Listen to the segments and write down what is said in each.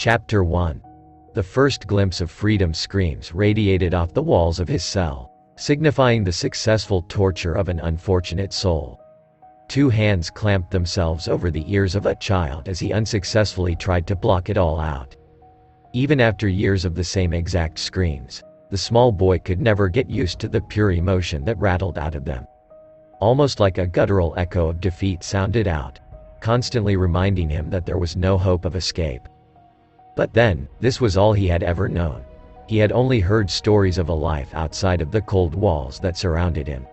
Chapter 1. The first glimpse of freedom screams radiated off the walls of his cell, signifying the successful torture of an unfortunate soul. Two hands clamped themselves over the ears of a child as he unsuccessfully tried to block it all out. Even after years of the same exact screams, the small boy could never get used to the pure emotion that rattled out of them. Almost like a guttural echo of defeat sounded out, constantly reminding him that there was no hope of escape. But then, this was all he had ever known. He had only heard stories of a life outside of the cold walls that surrounded him.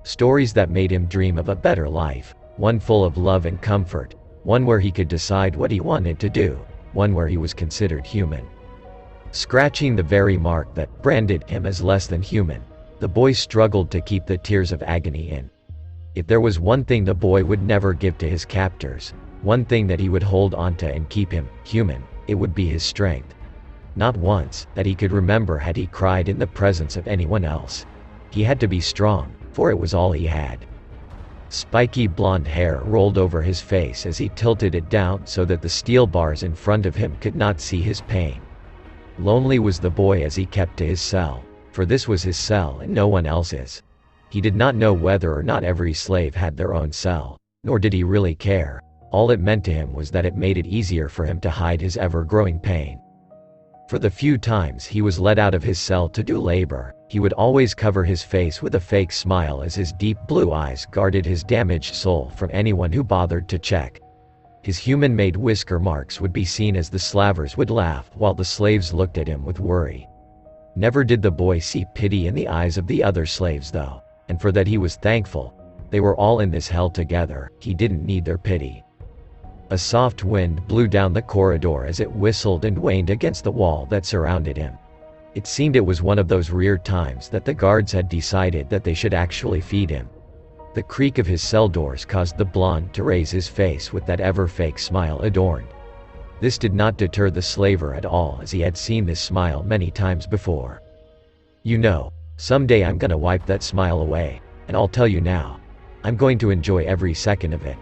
Stories that made him dream of a better life, one full of love and comfort, one where he could decide what he wanted to do, one where he was considered human. Scratching the very mark that branded him as less than human, the boy struggled to keep the tears of agony in. If there was one thing the boy would never give to his captors, one thing that he would hold onto and keep him human, it would be his strength. Not once, that he could remember, had he cried in the presence of anyone else. He had to be strong, for it was all he had. Spiky blonde hair rolled over his face as he tilted it down so that the steel bars in front of him could not see his pain. Lonely was the boy as he kept to his cell, for this was his cell and no one else's. He did not know whether or not every slave had their own cell, nor did he really care. All it meant to him was that it made it easier for him to hide his ever-growing pain. For the few times he was let out of his cell to do labor, he would always cover his face with a fake smile as his deep blue eyes guarded his damaged soul from anyone who bothered to check. His human-made whisker marks would be seen as the slavers would laugh while the slaves looked at him with worry. Never did the boy see pity in the eyes of the other slaves though, and for that he was thankful. They were all in this hell together, he didn't need their pity. A soft wind blew down the corridor as it whistled and waned against the wall that surrounded him. It seemed it was one of those rare times that the guards had decided that they should actually feed him. The creak of his cell doors caused the blonde to raise his face with that ever-fake smile adorned. This did not deter the slaver at all, as he had seen this smile many times before. "You know, someday I'm gonna wipe that smile away, and I'll tell you now, I'm going to enjoy every second of it,"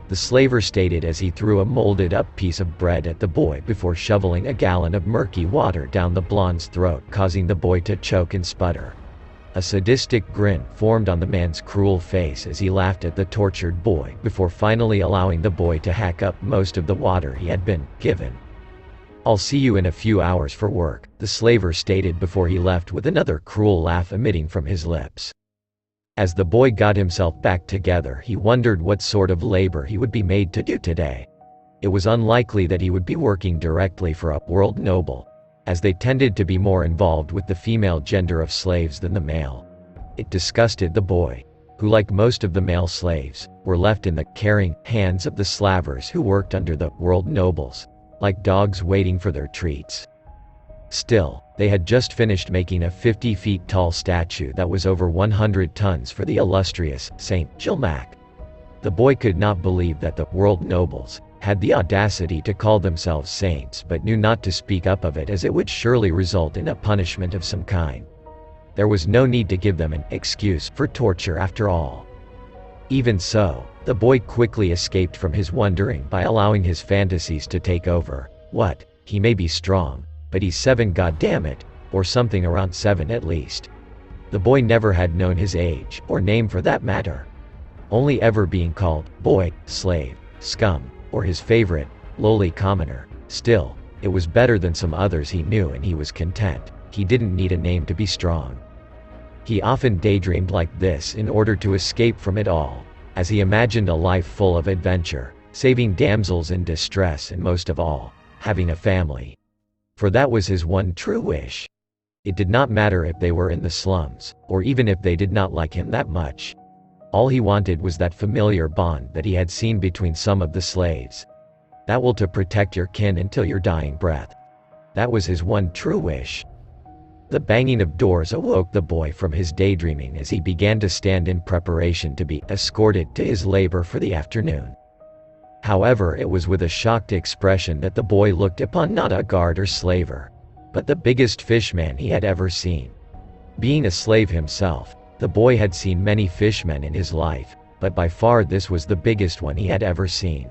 the slaver stated as he threw a molded-up piece of bread at the boy before shoveling a gallon of murky water down the blonde's throat, causing the boy to choke and sputter. A sadistic grin formed on the man's cruel face as he laughed at the tortured boy before finally allowing the boy to hack up most of the water he had been given. "I'll see you in a few hours for work," the slaver stated before he left with another cruel laugh emitting from his lips. As the boy got himself back together, he wondered what sort of labor he would be made to do today. It was unlikely that he would be working directly for a world noble, as they tended to be more involved with the female gender of slaves than the male. It disgusted the boy, who, like most of the male slaves, were left in the caring hands of the slavers who worked under the world nobles, like dogs waiting for their treats. Still, they had just finished making a 50 feet tall statue that was over 100 tons for the illustrious Saint Gilmac. The boy could not believe that the world nobles had the audacity to call themselves saints, but knew not to speak up of it as it would surely result in a punishment of some kind. There was no need to give them an excuse for torture after all. Even so, the boy quickly escaped from his wondering by allowing his fantasies to take over. What? He may be strong, but he's 7, goddammit, or something around 7 at least. The boy never had known his age, or name for that matter. Only ever being called boy, slave, scum, or his favorite, lowly commoner. Still, it was better than some others he knew and he was content. He didn't need a name to be strong. He often daydreamed like this in order to escape from it all, as he imagined a life full of adventure, saving damsels in distress and most of all, having a family. For that was his one true wish. It did not matter if they were in the slums, or even if they did not like him that much. All he wanted was that familiar bond that he had seen between some of the slaves. That will to protect your kin until your dying breath. That was his one true wish. The banging of doors awoke the boy from his daydreaming as he began to stand in preparation to be escorted to his labor for the afternoon. However, it was with a shocked expression that the boy looked upon not a guard or slaver, but the biggest fishman he had ever seen. Being a slave himself, the boy had seen many fishmen in his life, but by far this was the biggest one he had ever seen.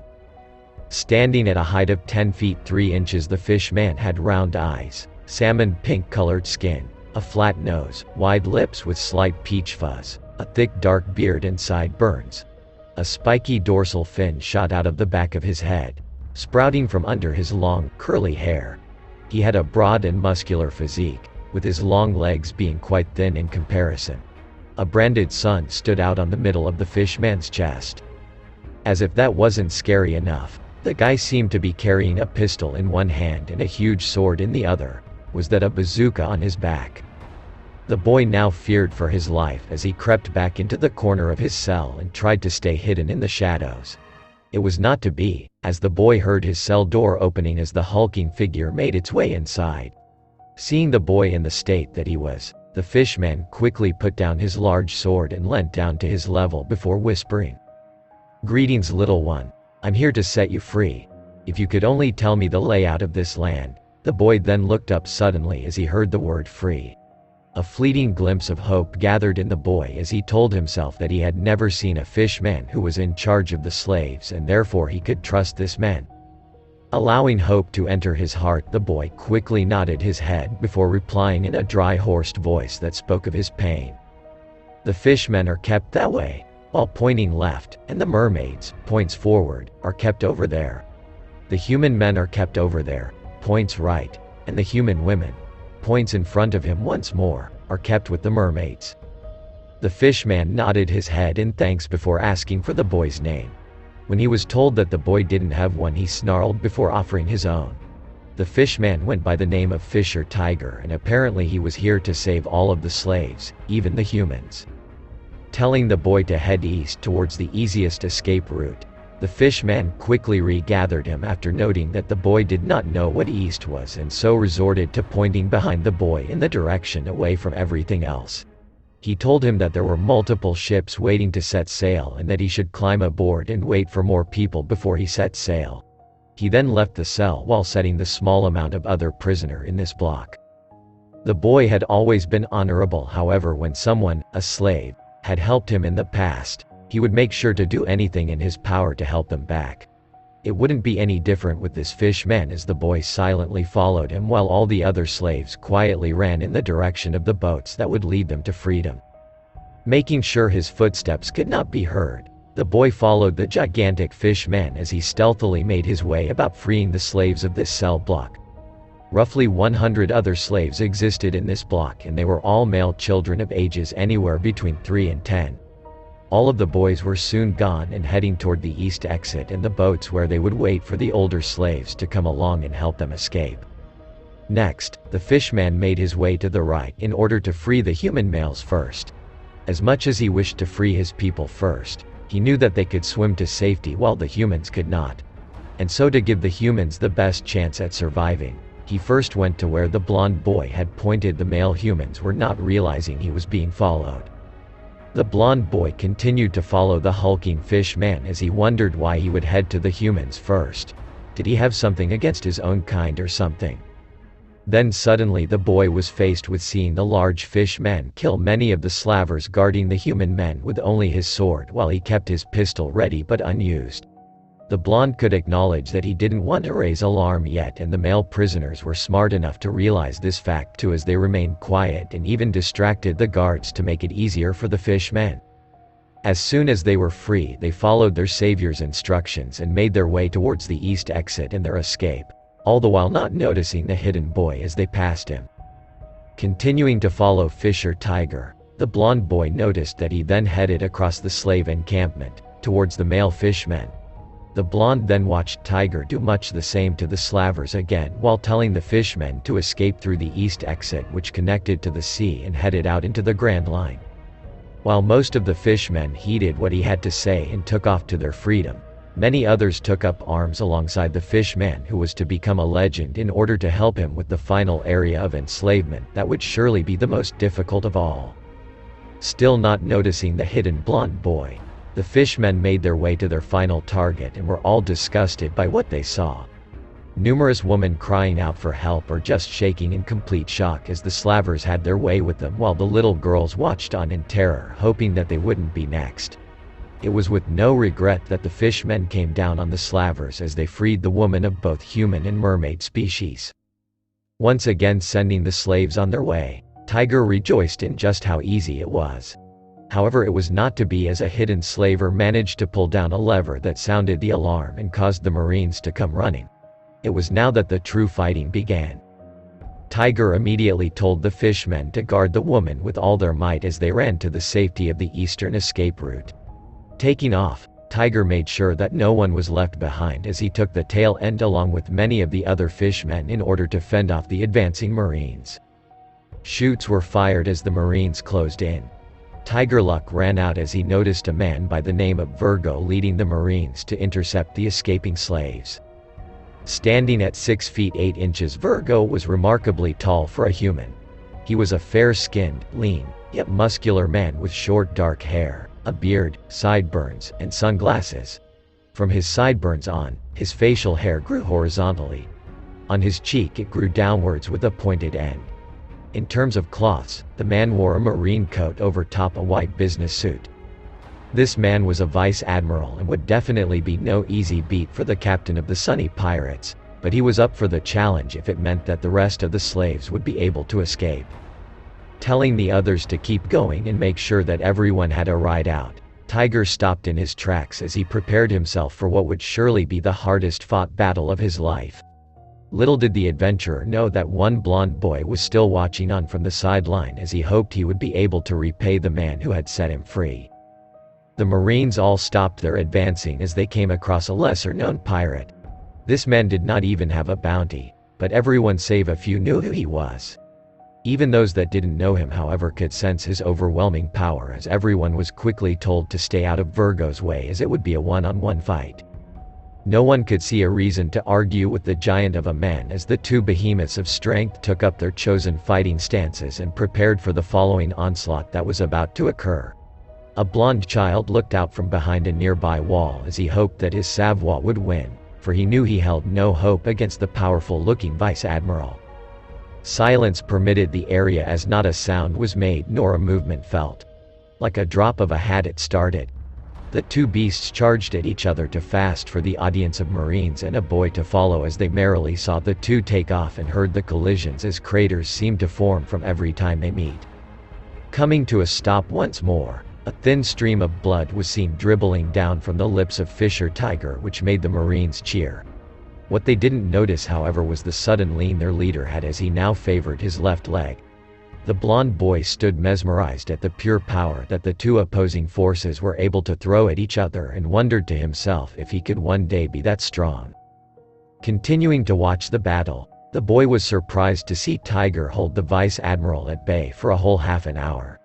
Standing at a height of 10 feet 3 inches, the fishman had round eyes, salmon pink-colored skin, a flat nose, wide lips with slight peach fuzz, a thick dark beard and sideburns. A spiky dorsal fin shot out of the back of his head, sprouting from under his long, curly hair. He had a broad and muscular physique, with his long legs being quite thin in comparison. A branded sun stood out on the middle of the fishman's chest. As if that wasn't scary enough, the guy seemed to be carrying a pistol in one hand and a huge sword in the other. Was that a bazooka on his back? The boy now feared for his life as he crept back into the corner of his cell and tried to stay hidden in the shadows. It was not to be, as the boy heard his cell door opening as the hulking figure made its way inside. Seeing the boy in the state that he was, the fishman quickly put down his large sword and leant down to his level before whispering, "Greetings, little one. I'm here to set you free. If you could only tell me the layout of this land." The boy then looked up suddenly as he heard the word free. A fleeting glimpse of hope gathered in the boy as he told himself that he had never seen a fishman who was in charge of the slaves and therefore he could trust this man. Allowing hope to enter his heart, the boy quickly nodded his head before replying in a dry, hoarse voice that spoke of his pain. "The fishmen are kept that way," while pointing left, "and the mermaids," points forward, "are kept over there. The human men are kept over there," points right, "and the human women," points in front of him once more, "are kept with the mermaids." The fishman nodded his head in thanks before asking for the boy's name. When he was told that the boy didn't have one, he snarled before offering his own. The fishman went by the name of Fisher Tiger, and apparently he was here to save all of the slaves, even the humans. Telling the boy to head east towards the easiest escape route, the fishman quickly regathered him after noting that the boy did not know what east was and so resorted to pointing behind the boy in the direction away from everything else. He told him that there were multiple ships waiting to set sail and that he should climb aboard and wait for more people before he set sail. He then left the cell while setting the small amount of other prisoner in this block. The boy had always been honorable, however, when someone, a slave, had helped him in the past, he would make sure to do anything in his power to help them back. It wouldn't be any different with this fishman as the boy silently followed him while all the other slaves quietly ran in the direction of the boats that would lead them to freedom. Making sure his footsteps could not be heard, the boy followed the gigantic fishman as he stealthily made his way about freeing the slaves of this cell block. Roughly 100 other slaves existed in this block and they were all male children of ages anywhere between 3 and 10. All of the boys were soon gone and heading toward the east exit and the boats where they would wait for the older slaves to come along and help them escape. Next, the fishman made his way to the right in order to free the human males first. As much as he wished to free his people first, he knew that they could swim to safety while the humans could not. And so to give the humans the best chance at surviving, he first went to where the blonde boy had pointed. The male humans were not realizing he was being followed. The blonde boy continued to follow the hulking fishman as he wondered why he would head to the humans first. Did he have something against his own kind or something? Then suddenly the boy was faced with seeing the large fishman kill many of the slavers guarding the human men with only his sword while he kept his pistol ready but unused. The blonde could acknowledge that he didn't want to raise alarm yet, and the male prisoners were smart enough to realize this fact too as they remained quiet and even distracted the guards to make it easier for the fishmen. As soon as they were free, they followed their savior's instructions and made their way towards the east exit and their escape, all the while not noticing the hidden boy as they passed him. Continuing to follow Fisher Tiger, the blonde boy noticed that he then headed across the slave encampment, towards the male fishmen. The blonde then watched Tiger do much the same to the slavers again while telling the fishmen to escape through the east exit which connected to the sea and headed out into the Grand Line. While most of the fishmen heeded what he had to say and took off to their freedom, many others took up arms alongside the fishman who was to become a legend in order to help him with the final area of enslavement that would surely be the most difficult of all. Still not noticing the hidden blonde boy, the fishmen made their way to their final target and were all disgusted by what they saw. Numerous women crying out for help or just shaking in complete shock as the slavers had their way with them while the little girls watched on in terror hoping that they wouldn't be next. It was with no regret that the fishmen came down on the slavers as they freed the woman of both human and mermaid species. Once again sending the slaves on their way, Tiger rejoiced in just how easy it was. However, it was not to be, as a hidden slaver managed to pull down a lever that sounded the alarm and caused the Marines to come running. It was now that the true fighting began. Tiger immediately told the fishmen to guard the woman with all their might as they ran to the safety of the eastern escape route. Taking off, Tiger made sure that no one was left behind as he took the tail end along with many of the other fishmen in order to fend off the advancing Marines. Shoots were fired as the Marines closed in. Tiger luck ran out as he noticed a man by the name of Virgo leading the Marines to intercept the escaping slaves. Standing at 6 feet 8 inches, Virgo was remarkably tall for a human. He was a fair-skinned, lean, yet muscular man with short dark hair, a beard, sideburns, and sunglasses. From his sideburns on, his facial hair grew horizontally. On his cheek it grew downwards with a pointed end. In terms of cloths, the man wore a marine coat over top a white business suit. This man was a vice admiral and would definitely be no easy beat for the captain of the Sunny Pirates, but he was up for the challenge if it meant that the rest of the slaves would be able to escape. Telling the others to keep going and make sure that everyone had a ride out, Tiger stopped in his tracks as he prepared himself for what would surely be the hardest fought battle of his life. Little did the adventurer know that one blond boy was still watching on from the sideline as he hoped he would be able to repay the man who had set him free. The Marines all stopped their advancing as they came across a lesser-known pirate. This man did not even have a bounty, but everyone save a few knew who he was. Even those that didn't know him, however, could sense his overwhelming power as everyone was quickly told to stay out of Virgo's way as it would be a one-on-one fight. No one could see a reason to argue with the giant of a man as the two behemoths of strength took up their chosen fighting stances and prepared for the following onslaught that was about to occur. A blond child looked out from behind a nearby wall as he hoped that his savoir would win, for he knew he held no hope against the powerful-looking vice admiral. Silence permitted the area as not a sound was made nor a movement felt. Like a drop of a hat it started. The two beasts charged at each other too fast for the audience of Marines and a boy to follow as they merrily saw the two take off and heard the collisions as craters seemed to form from every time they meet. Coming to a stop once more, a thin stream of blood was seen dribbling down from the lips of Fisher Tiger, which made the Marines cheer. What they didn't notice, however, was the sudden lean their leader had as he now favored his left leg. The blond boy stood mesmerized at the pure power that the two opposing forces were able to throw at each other and wondered to himself if he could one day be that strong. Continuing to watch the battle, the boy was surprised to see Tiger hold the vice admiral at bay for a whole half an hour.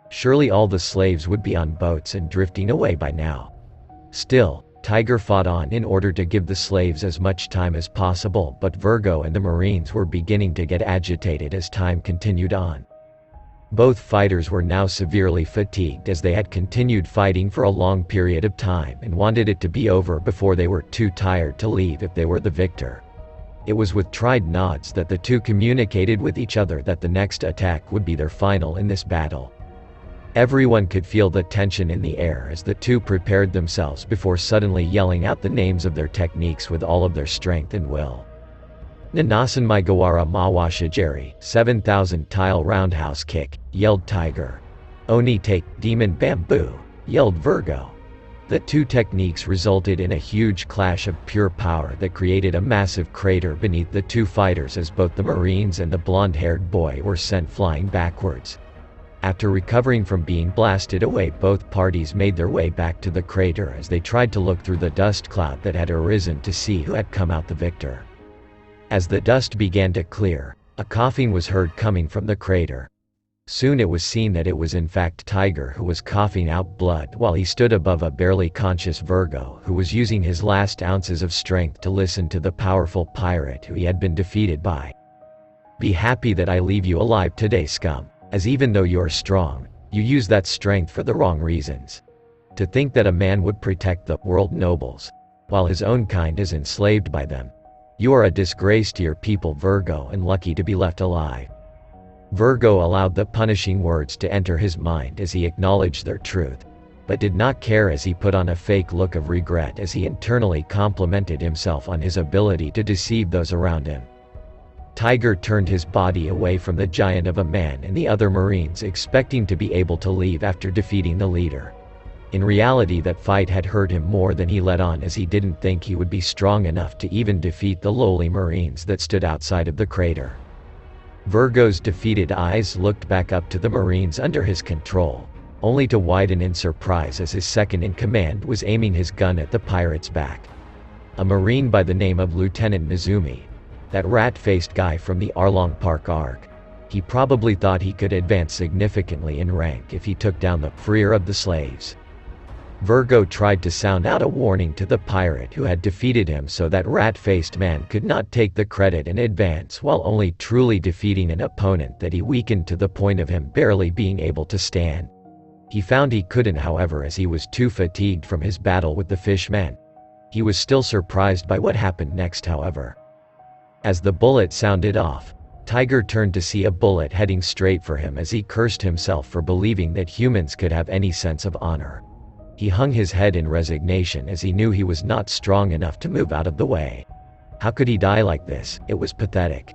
Surely all the slaves would be on boats and drifting away by now. Still, Tiger fought on in order to give the slaves as much time as possible, but Virgo and the Marines were beginning to get agitated as time continued on. Both fighters were now severely fatigued as they had continued fighting for a long period of time and wanted it to be over before they were too tired to leave if they were the victor. It was with tried nods that the two communicated with each other that the next attack would be their final in this battle. Everyone could feel the tension in the air as the two prepared themselves before suddenly yelling out the names of their techniques with all of their strength and will. Nanasan Maigawara Mawashijeri, 7,000 tile roundhouse kick, yelled Tiger. Oni take, demon bamboo, yelled Virgo. The two techniques resulted in a huge clash of pure power that created a massive crater beneath the two fighters as both the Marines and the blonde-haired boy were sent flying backwards. After recovering from being blasted away, both parties made their way back to the crater as they tried to look through the dust cloud that had arisen to see who had come out the victor. As the dust began to clear, a coughing was heard coming from the crater. Soon it was seen that it was in fact Tiger who was coughing out blood while he stood above a barely conscious Virgo who was using his last ounces of strength to listen to the powerful pirate who he had been defeated by. "Be happy that I leave you alive today, scum, as even though you are strong, you use that strength for the wrong reasons. To think that a man would protect the world nobles, while his own kind is enslaved by them. You are a disgrace to your people, Virgo, and lucky to be left alive." Virgo allowed the punishing words to enter his mind as he acknowledged their truth. but did not care as he put on a fake look of regret as he internally complimented himself on his ability to deceive those around him. Tiger turned his body away from the giant of a man and the other Marines, expecting to be able to leave after defeating the leader. In reality, that fight had hurt him more than he let on, as he didn't think he would be strong enough to even defeat the lowly Marines that stood outside of the crater. Virgo's defeated eyes looked back up to the Marines under his control, only to widen in surprise as his second-in-command was aiming his gun at the pirate's back. A Marine by the name of Lieutenant Mizumi. That rat-faced guy from the Arlong Park arc. He probably thought he could advance significantly in rank if he took down the freer of the slaves. Virgo tried to sound out a warning to the pirate who had defeated him so that rat-faced man could not take the credit and advance, while only truly defeating an opponent that he weakened to the point of him barely being able to stand. He found he couldn't, however, as he was too fatigued from his battle with the fishman. He was still surprised by what happened next, however. As the bullet sounded off, Tiger turned to see a bullet heading straight for him as he cursed himself for believing that humans could have any sense of honor. He hung his head in resignation as he knew he was not strong enough to move out of the way. How could he die like this? It was pathetic.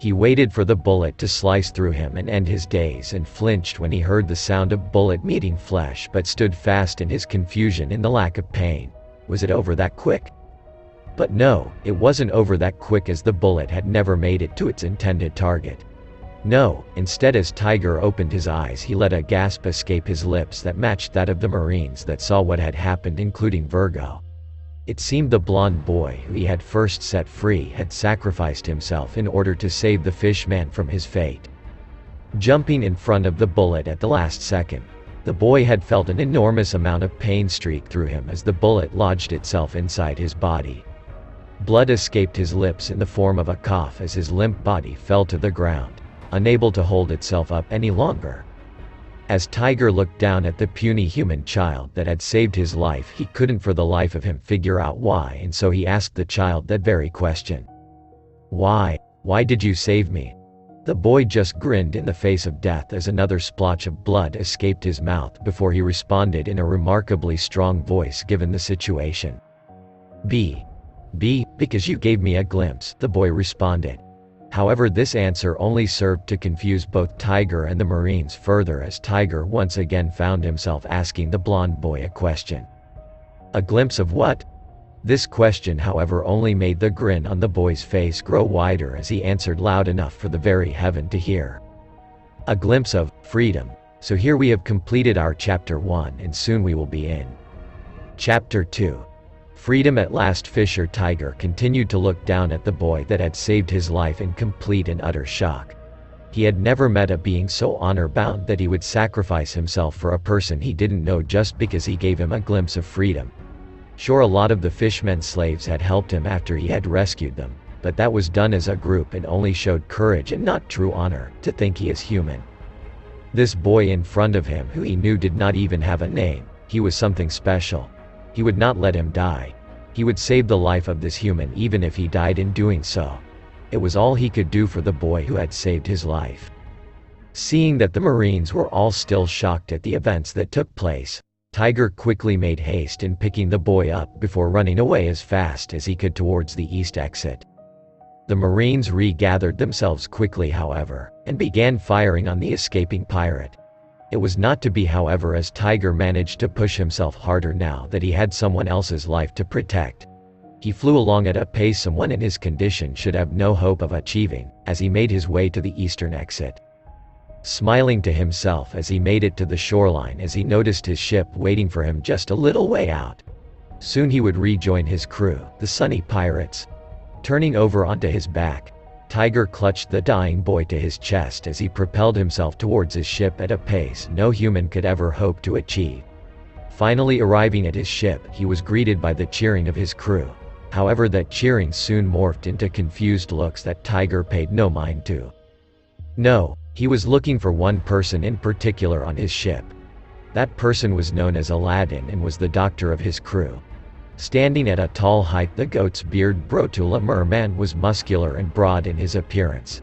He waited for the bullet to slice through him and end his days, and flinched when he heard the sound of bullet meeting flesh, but stood fast in his confusion in the lack of pain. Was it over that quick? But no, it wasn't over that quick, as the bullet had never made it to its intended target. No, instead, as Tiger opened his eyes, he let a gasp escape his lips that matched that of the Marines that saw what had happened, including Virgo. It seemed the blonde boy who he had first set free had sacrificed himself in order to save the fishman from his fate. Jumping in front of the bullet at the last second, the boy had felt an enormous amount of pain streak through him as the bullet lodged itself inside his body. Blood escaped his lips in the form of a cough as his limp body fell to the ground, unable to hold itself up any longer. As Tiger looked down at the puny human child that had saved his life, he couldn't for the life of him figure out why, and so he asked the child that very question. Why? Why did you save me? The boy just grinned in the face of death as another splotch of blood escaped his mouth before he responded in a remarkably strong voice given the situation. Because you gave me a glimpse, the boy responded. However, this answer only served to confuse both Tiger and the Marines further, as Tiger once again found himself asking the blonde boy a question. A glimpse of what? This question, however, only made the grin on the boy's face grow wider as he answered loud enough for the very heaven to hear. A glimpse of freedom. So here we have completed our Chapter 1, and soon we will be in Chapter 2. Freedom at last. Fisher Tiger continued to look down at the boy that had saved his life in complete and utter shock. He had never met a being so honor-bound that he would sacrifice himself for a person he didn't know just because he gave him a glimpse of freedom. Sure, a lot of the fishmen's slaves had helped him after he had rescued them, but that was done as a group and only showed courage and not true honor. To think he is human. This boy in front of him, who he knew did not even have a name, he was something special. He would not let him die. He would save the life of this human even if he died in doing so. It was all he could do for the boy who had saved his life. Seeing that the Marines were all still shocked at the events that took place, Tiger quickly made haste in picking the boy up before running away as fast as he could towards the east exit. The Marines regathered themselves quickly, however, and began firing on the escaping pirate. It was not to be, however, as Tiger managed to push himself harder now that he had someone else's life to protect. He flew along at a pace someone in his condition should have no hope of achieving, as he made his way to the eastern exit. Smiling to himself as he made it to the shoreline, as he noticed his ship waiting for him just a little way out. Soon he would rejoin his crew, the Sunny Pirates. Turning over onto his back, Tiger clutched the dying boy to his chest as he propelled himself towards his ship at a pace no human could ever hope to achieve. Finally arriving at his ship, he was greeted by the cheering of his crew. However, that cheering soon morphed into confused looks that Tiger paid no mind to. No, he was looking for one person in particular on his ship. That person was known as Aladdin and was the doctor of his crew. Standing at a tall height, the goat's beard Brotula merman was muscular and broad in his appearance.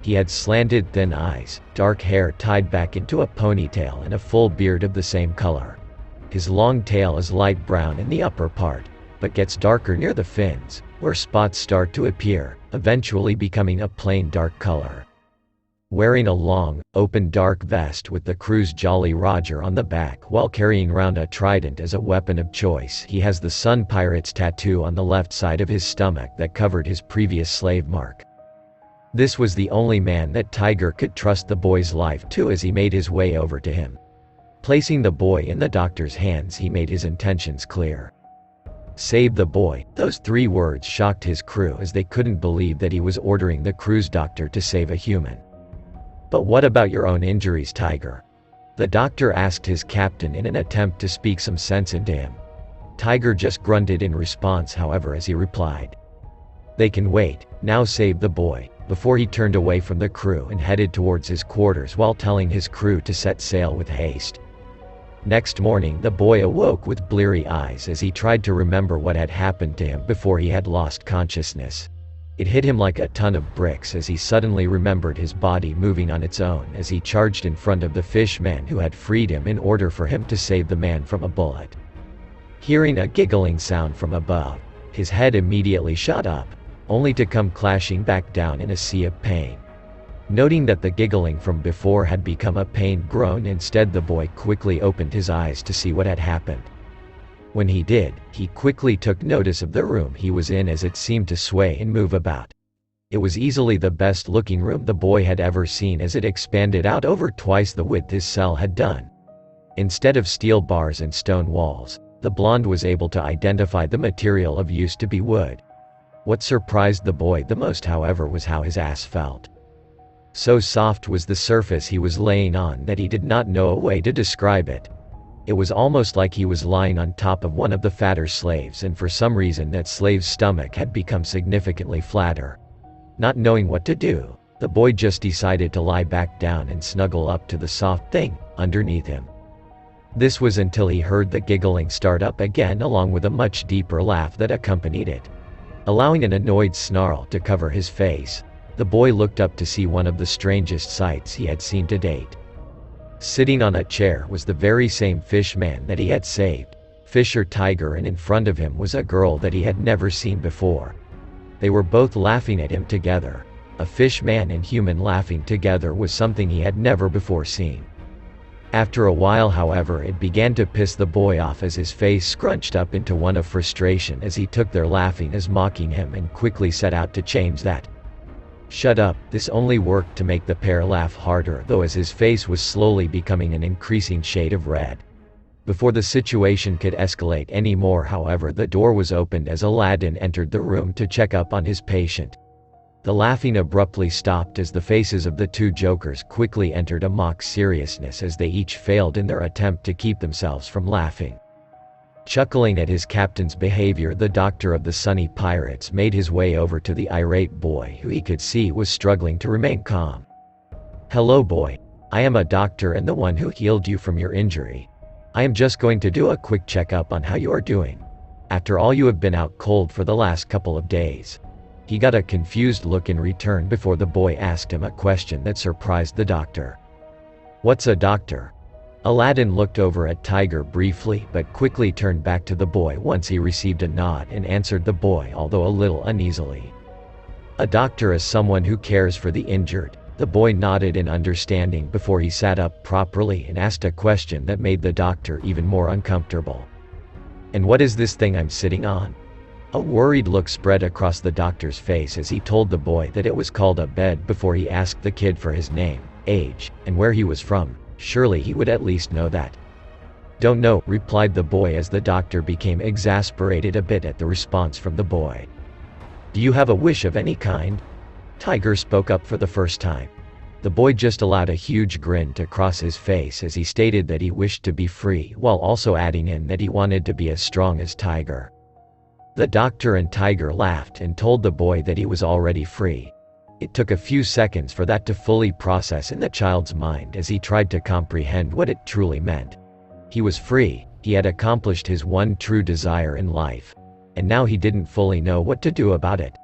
He had slanted thin eyes, dark hair tied back into a ponytail, and a full beard of the same color. His long tail is light brown in the upper part, but gets darker near the fins, where spots start to appear, eventually becoming a plain dark color. Wearing a long, open dark vest with the crew's Jolly Roger on the back while carrying around a trident as a weapon of choice, he has the Sun Pirates tattoo on the left side of his stomach that covered his previous slave mark. This was the only man that Tiger could trust the boy's life to as he made his way over to him. Placing the boy in the doctor's hands, he made his intentions clear. Save the boy. Those 3 words shocked his crew as they couldn't believe that he was ordering the crew's doctor to save a human. But what about your own injuries, Tiger? The doctor asked his captain in an attempt to speak some sense into him. Tiger just grunted in response, however, as he replied, "They can wait, now save the boy," before he turned away from the crew and headed towards his quarters while telling his crew to set sail with haste. Next morning, the boy awoke with bleary eyes as he tried to remember what had happened to him before he had lost consciousness. It hit him like a ton of bricks as he suddenly remembered his body moving on its own as he charged in front of the fishmen who had freed him in order for him to save the man from a bullet. Hearing a giggling sound from above, his head immediately shot up, only to come clashing back down in a sea of pain. Noting that the giggling from before had become a pained groan instead, the boy quickly opened his eyes to see what had happened. When he did, he quickly took notice of the room he was in as it seemed to sway and move about. It was easily the best-looking room the boy had ever seen as it expanded out over twice the width his cell had done. Instead of steel bars and stone walls, the blonde was able to identify the material of use to be wood. What surprised the boy the most, however, was how his ass felt. So soft was the surface he was laying on that he did not know a way to describe it. It was almost like he was lying on top of one of the fatter slaves, and for some reason that slave's stomach had become significantly flatter. Not knowing what to do, the boy just decided to lie back down and snuggle up to the soft thing underneath him. This was until he heard the giggling start up again, along with a much deeper laugh that accompanied it. Allowing an annoyed snarl to cover his face, the boy looked up to see one of the strangest sights he had seen to date. Sitting on a chair was the very same fishman that he had saved, Fisher Tiger, and in front of him was a girl that he had never seen before. They were both laughing at him together. A fishman and human laughing together was something he had never before seen. After a while, however, it began to piss the boy off as his face scrunched up into one of frustration as he took their laughing as mocking him and quickly set out to change that. Shut up. This only worked to make the pair laugh harder, though, as his face was slowly becoming an increasing shade of red. Before the situation could escalate any more, however, the door was opened as Aladdin entered the room to check up on his patient. The laughing abruptly stopped as the faces of the 2 jokers quickly entered a mock seriousness as they each failed in their attempt to keep themselves from laughing. Chuckling at his captain's behavior, the doctor of the Sunny Pirates made his way over to the irate boy, who he could see was struggling to remain calm. "Hello, boy. I am a doctor and the one who healed you from your injury. I am just going to do a quick checkup on how you are doing. After all, you have been out cold for the last couple of days." He got a confused look in return before the boy asked him a question that surprised the doctor. "What's a doctor?" Aladdin looked over at Tiger briefly but quickly turned back to the boy once he received a nod and answered the boy, although a little uneasily. "A doctor is someone who cares for the injured." The boy nodded in understanding before he sat up properly and asked a question that made the doctor even more uncomfortable. "And what is this thing I'm sitting on?" A worried look spread across the doctor's face as he told the boy that it was called a bed before he asked the kid for his name, age, and where he was from. Surely he would at least know that. "Don't know," replied the boy as the doctor became exasperated a bit at the response from the boy. "Do you have a wish of any kind?" Tiger spoke up for the first time. The boy just allowed a huge grin to cross his face as he stated that he wished to be free, while also adding in that he wanted to be as strong as Tiger. The doctor and Tiger laughed and told the boy that he was already free. It took a few seconds for that to fully process in the child's mind as he tried to comprehend what it truly meant. He was free, he had accomplished his one true desire in life. And now he didn't fully know what to do about it.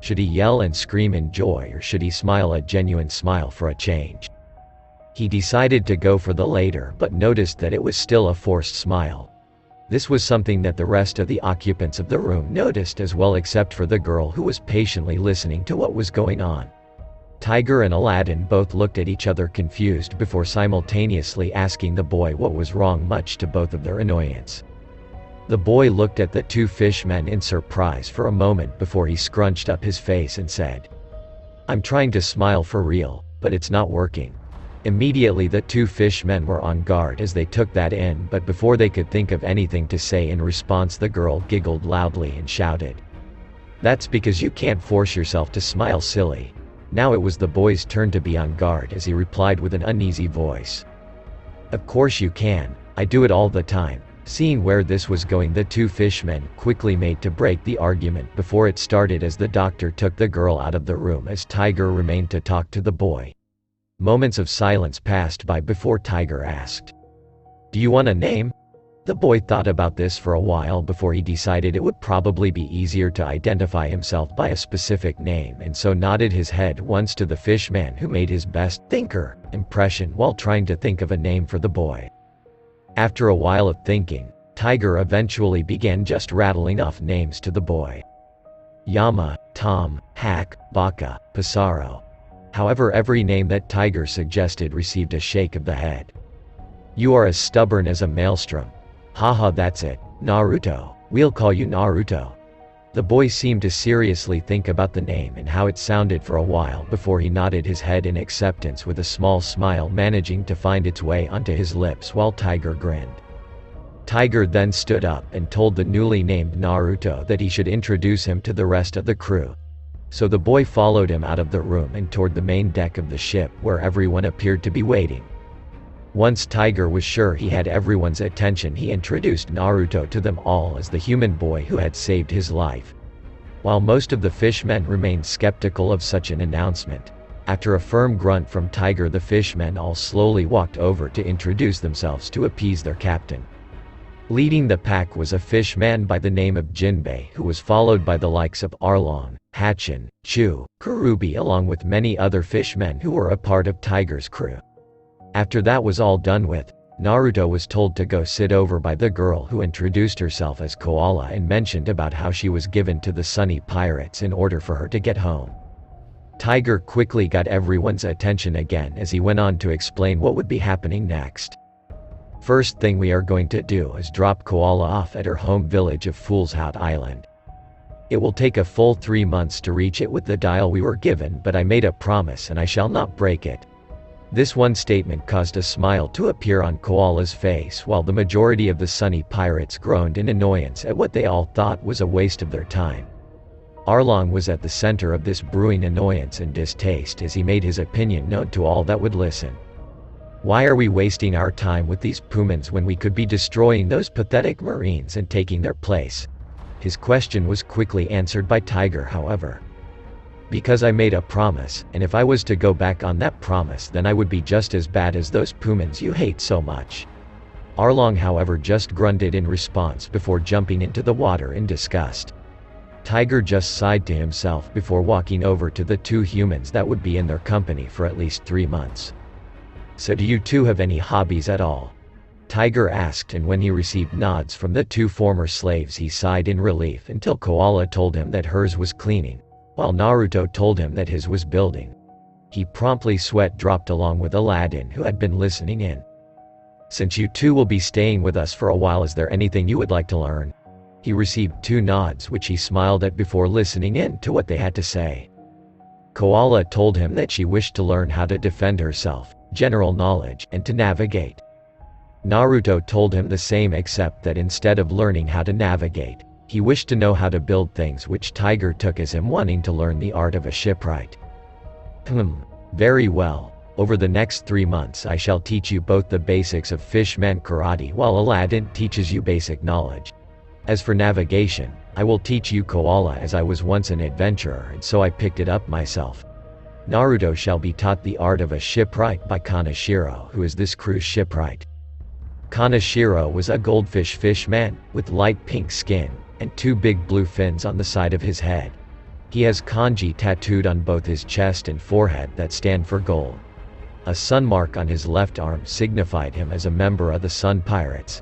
Should he yell and scream in joy, or should he smile a genuine smile for a change? He decided to go for the later but noticed that it was still a forced smile. This was something that the rest of the occupants of the room noticed as well, except for the girl who was patiently listening to what was going on. Tiger and Aladdin both looked at each other confused before simultaneously asking the boy what was wrong, much to both of their annoyance. The boy looked at the two fishmen in surprise for a moment before he scrunched up his face and said, "I'm trying to smile for real, but it's not working." Immediately the two fishmen were on guard as they took that in, but before they could think of anything to say in response, the girl giggled loudly and shouted, "That's because you can't force yourself to smile, silly." Now it was the boy's turn to be on guard as he replied with an uneasy voice, "Of course you can, I do it all the time." Seeing where this was going, the two fishmen quickly made to break the argument before it started as the doctor took the girl out of the room as Tiger remained to talk to the boy. Moments of silence passed by before Tiger asked, "Do you want a name?" The boy thought about this for a while before he decided it would probably be easier to identify himself by a specific name, and so nodded his head once to the fishman, who made his best thinker impression while trying to think of a name for the boy. After a while of thinking, Tiger eventually began just rattling off names to the boy. Yama, Tom, Hack, Baka, Pissarro. However, every name that Tiger suggested received a shake of the head. "You are as stubborn as a maelstrom." "Haha, that's it, Naruto. We'll call you Naruto." The boy seemed to seriously think about the name and how it sounded for a while before he nodded his head in acceptance, with a small smile managing to find its way onto his lips while Tiger grinned. Tiger then stood up and told the newly named Naruto that he should introduce him to the rest of the crew. So the boy followed him out of the room and toward the main deck of the ship, where everyone appeared to be waiting. Once Tiger was sure he had everyone's attention, he introduced Naruto to them all as the human boy who had saved his life. While most of the fishmen remained skeptical of such an announcement, after a firm grunt from Tiger, the fishmen all slowly walked over to introduce themselves to appease their captain. Leading the pack was a fishman by the name of Jinbei, who was followed by the likes of Arlong, Hatchin, Chu, Kurubi, along with many other fishmen who were a part of Tiger's crew. After that was all done with, Naruto was told to go sit over by the girl who introduced herself as Koala and mentioned about how she was given to the Sunny Pirates in order for her to get home. Tiger quickly got everyone's attention again as he went on to explain what would be happening next. "First thing we are going to do is drop Koala off at her home village of Fool's Hat Island. It will take a full 3 months to reach it with the dial we were given, but I made a promise and I shall not break it." This one statement caused a smile to appear on Koala's face, while the majority of the Sunny Pirates groaned in annoyance at what they all thought was a waste of their time. Arlong was at the center of this brewing annoyance and distaste as he made his opinion known to all that would listen. "Why are we wasting our time with these Pumans when we could be destroying those pathetic Marines and taking their place?" His question was quickly answered by Tiger, however. "Because I made a promise, and if I was to go back on that promise, then I would be just as bad as those Pumans you hate so much." Arlong, however, just grunted in response before jumping into the water in disgust. Tiger just sighed to himself before walking over to the two humans that would be in their company for at least 3 months. "So do you two have any hobbies at all?" Tiger asked, and when he received nods from the two former slaves, he sighed in relief until Koala told him that hers was cleaning, while Naruto told him that his was building. He promptly sweat dropped along with Aladdin, who had been listening in. "Since you two will be staying with us for a while, is there anything you would like to learn?" He received 2 nods, which he smiled at before listening in to what they had to say. Koala told him that she wished to learn how to defend herself, general knowledge, and to navigate. Naruto told him the same, except that instead of learning how to navigate, he wished to know how to build things, which Tiger took as him wanting to learn the art of a shipwright. Very well. Over the next 3 months I shall teach you both the basics of fishman karate, while Aladdin teaches you basic knowledge. As for navigation, I will teach you Koala, as I was once an adventurer and so I picked it up myself. Naruto shall be taught the art of a shipwright by Kanashiro, who is this crew's shipwright. Kanashiro was a goldfish fishman, with light pink skin, and 2 big blue fins on the side of his head. He has kanji tattooed on both his chest and forehead that stand for gold. A sun mark on his left arm signified him as a member of the Sun Pirates.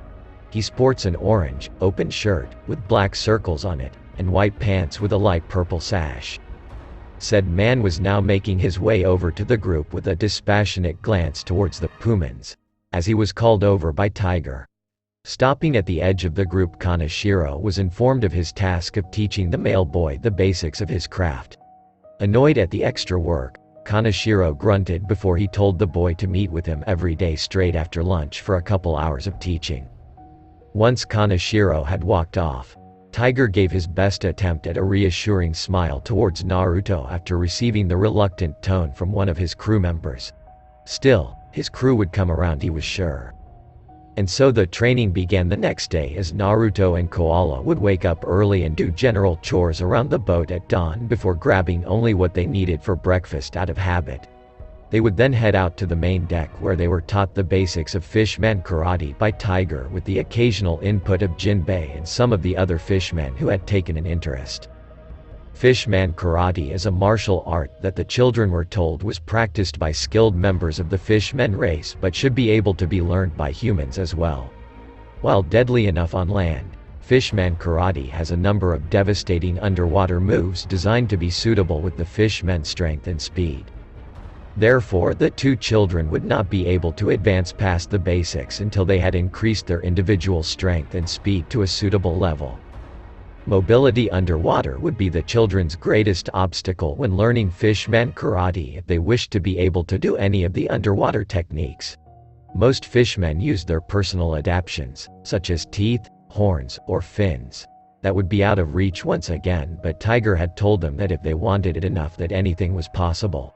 He sports an orange, open shirt, with black circles on it, and white pants with a light purple sash. Said man was now making his way over to the group with a dispassionate glance towards the Pumans, as he was called over by Tiger. Stopping at the edge of the group, Kaneshiro was informed of his task of teaching the male boy the basics of his craft. Annoyed at the extra work, Kaneshiro grunted before he told the boy to meet with him every day straight after lunch for a couple hours of teaching. Once Kaneshiro had walked off, Tiger gave his best attempt at a reassuring smile towards Naruto after receiving the reluctant tone from one of his crew members. Still, his crew would come around, he was sure. And so the training began the next day, as Naruto and Koala would wake up early and do general chores around the boat at dawn before grabbing only what they needed for breakfast out of habit. They would then head out to the main deck, where they were taught the basics of fishman karate by Tiger, with the occasional input of Jinbei and some of the other fishmen who had taken an interest. Fishman karate is a martial art that the children were told was practiced by skilled members of the fishmen race but should be able to be learned by humans as well. While deadly enough on land, fishman karate has a number of devastating underwater moves designed to be suitable with the fishmen's strength and speed. Therefore, the two children would not be able to advance past the basics until they had increased their individual strength and speed to a suitable level. Mobility underwater would be the children's greatest obstacle when learning fishman karate if they wished to be able to do any of the underwater techniques. Most fishmen used their personal adaptations, such as teeth, horns, or fins, that would be out of reach once again, but Tiger had told them that if they wanted it enough, that anything was possible.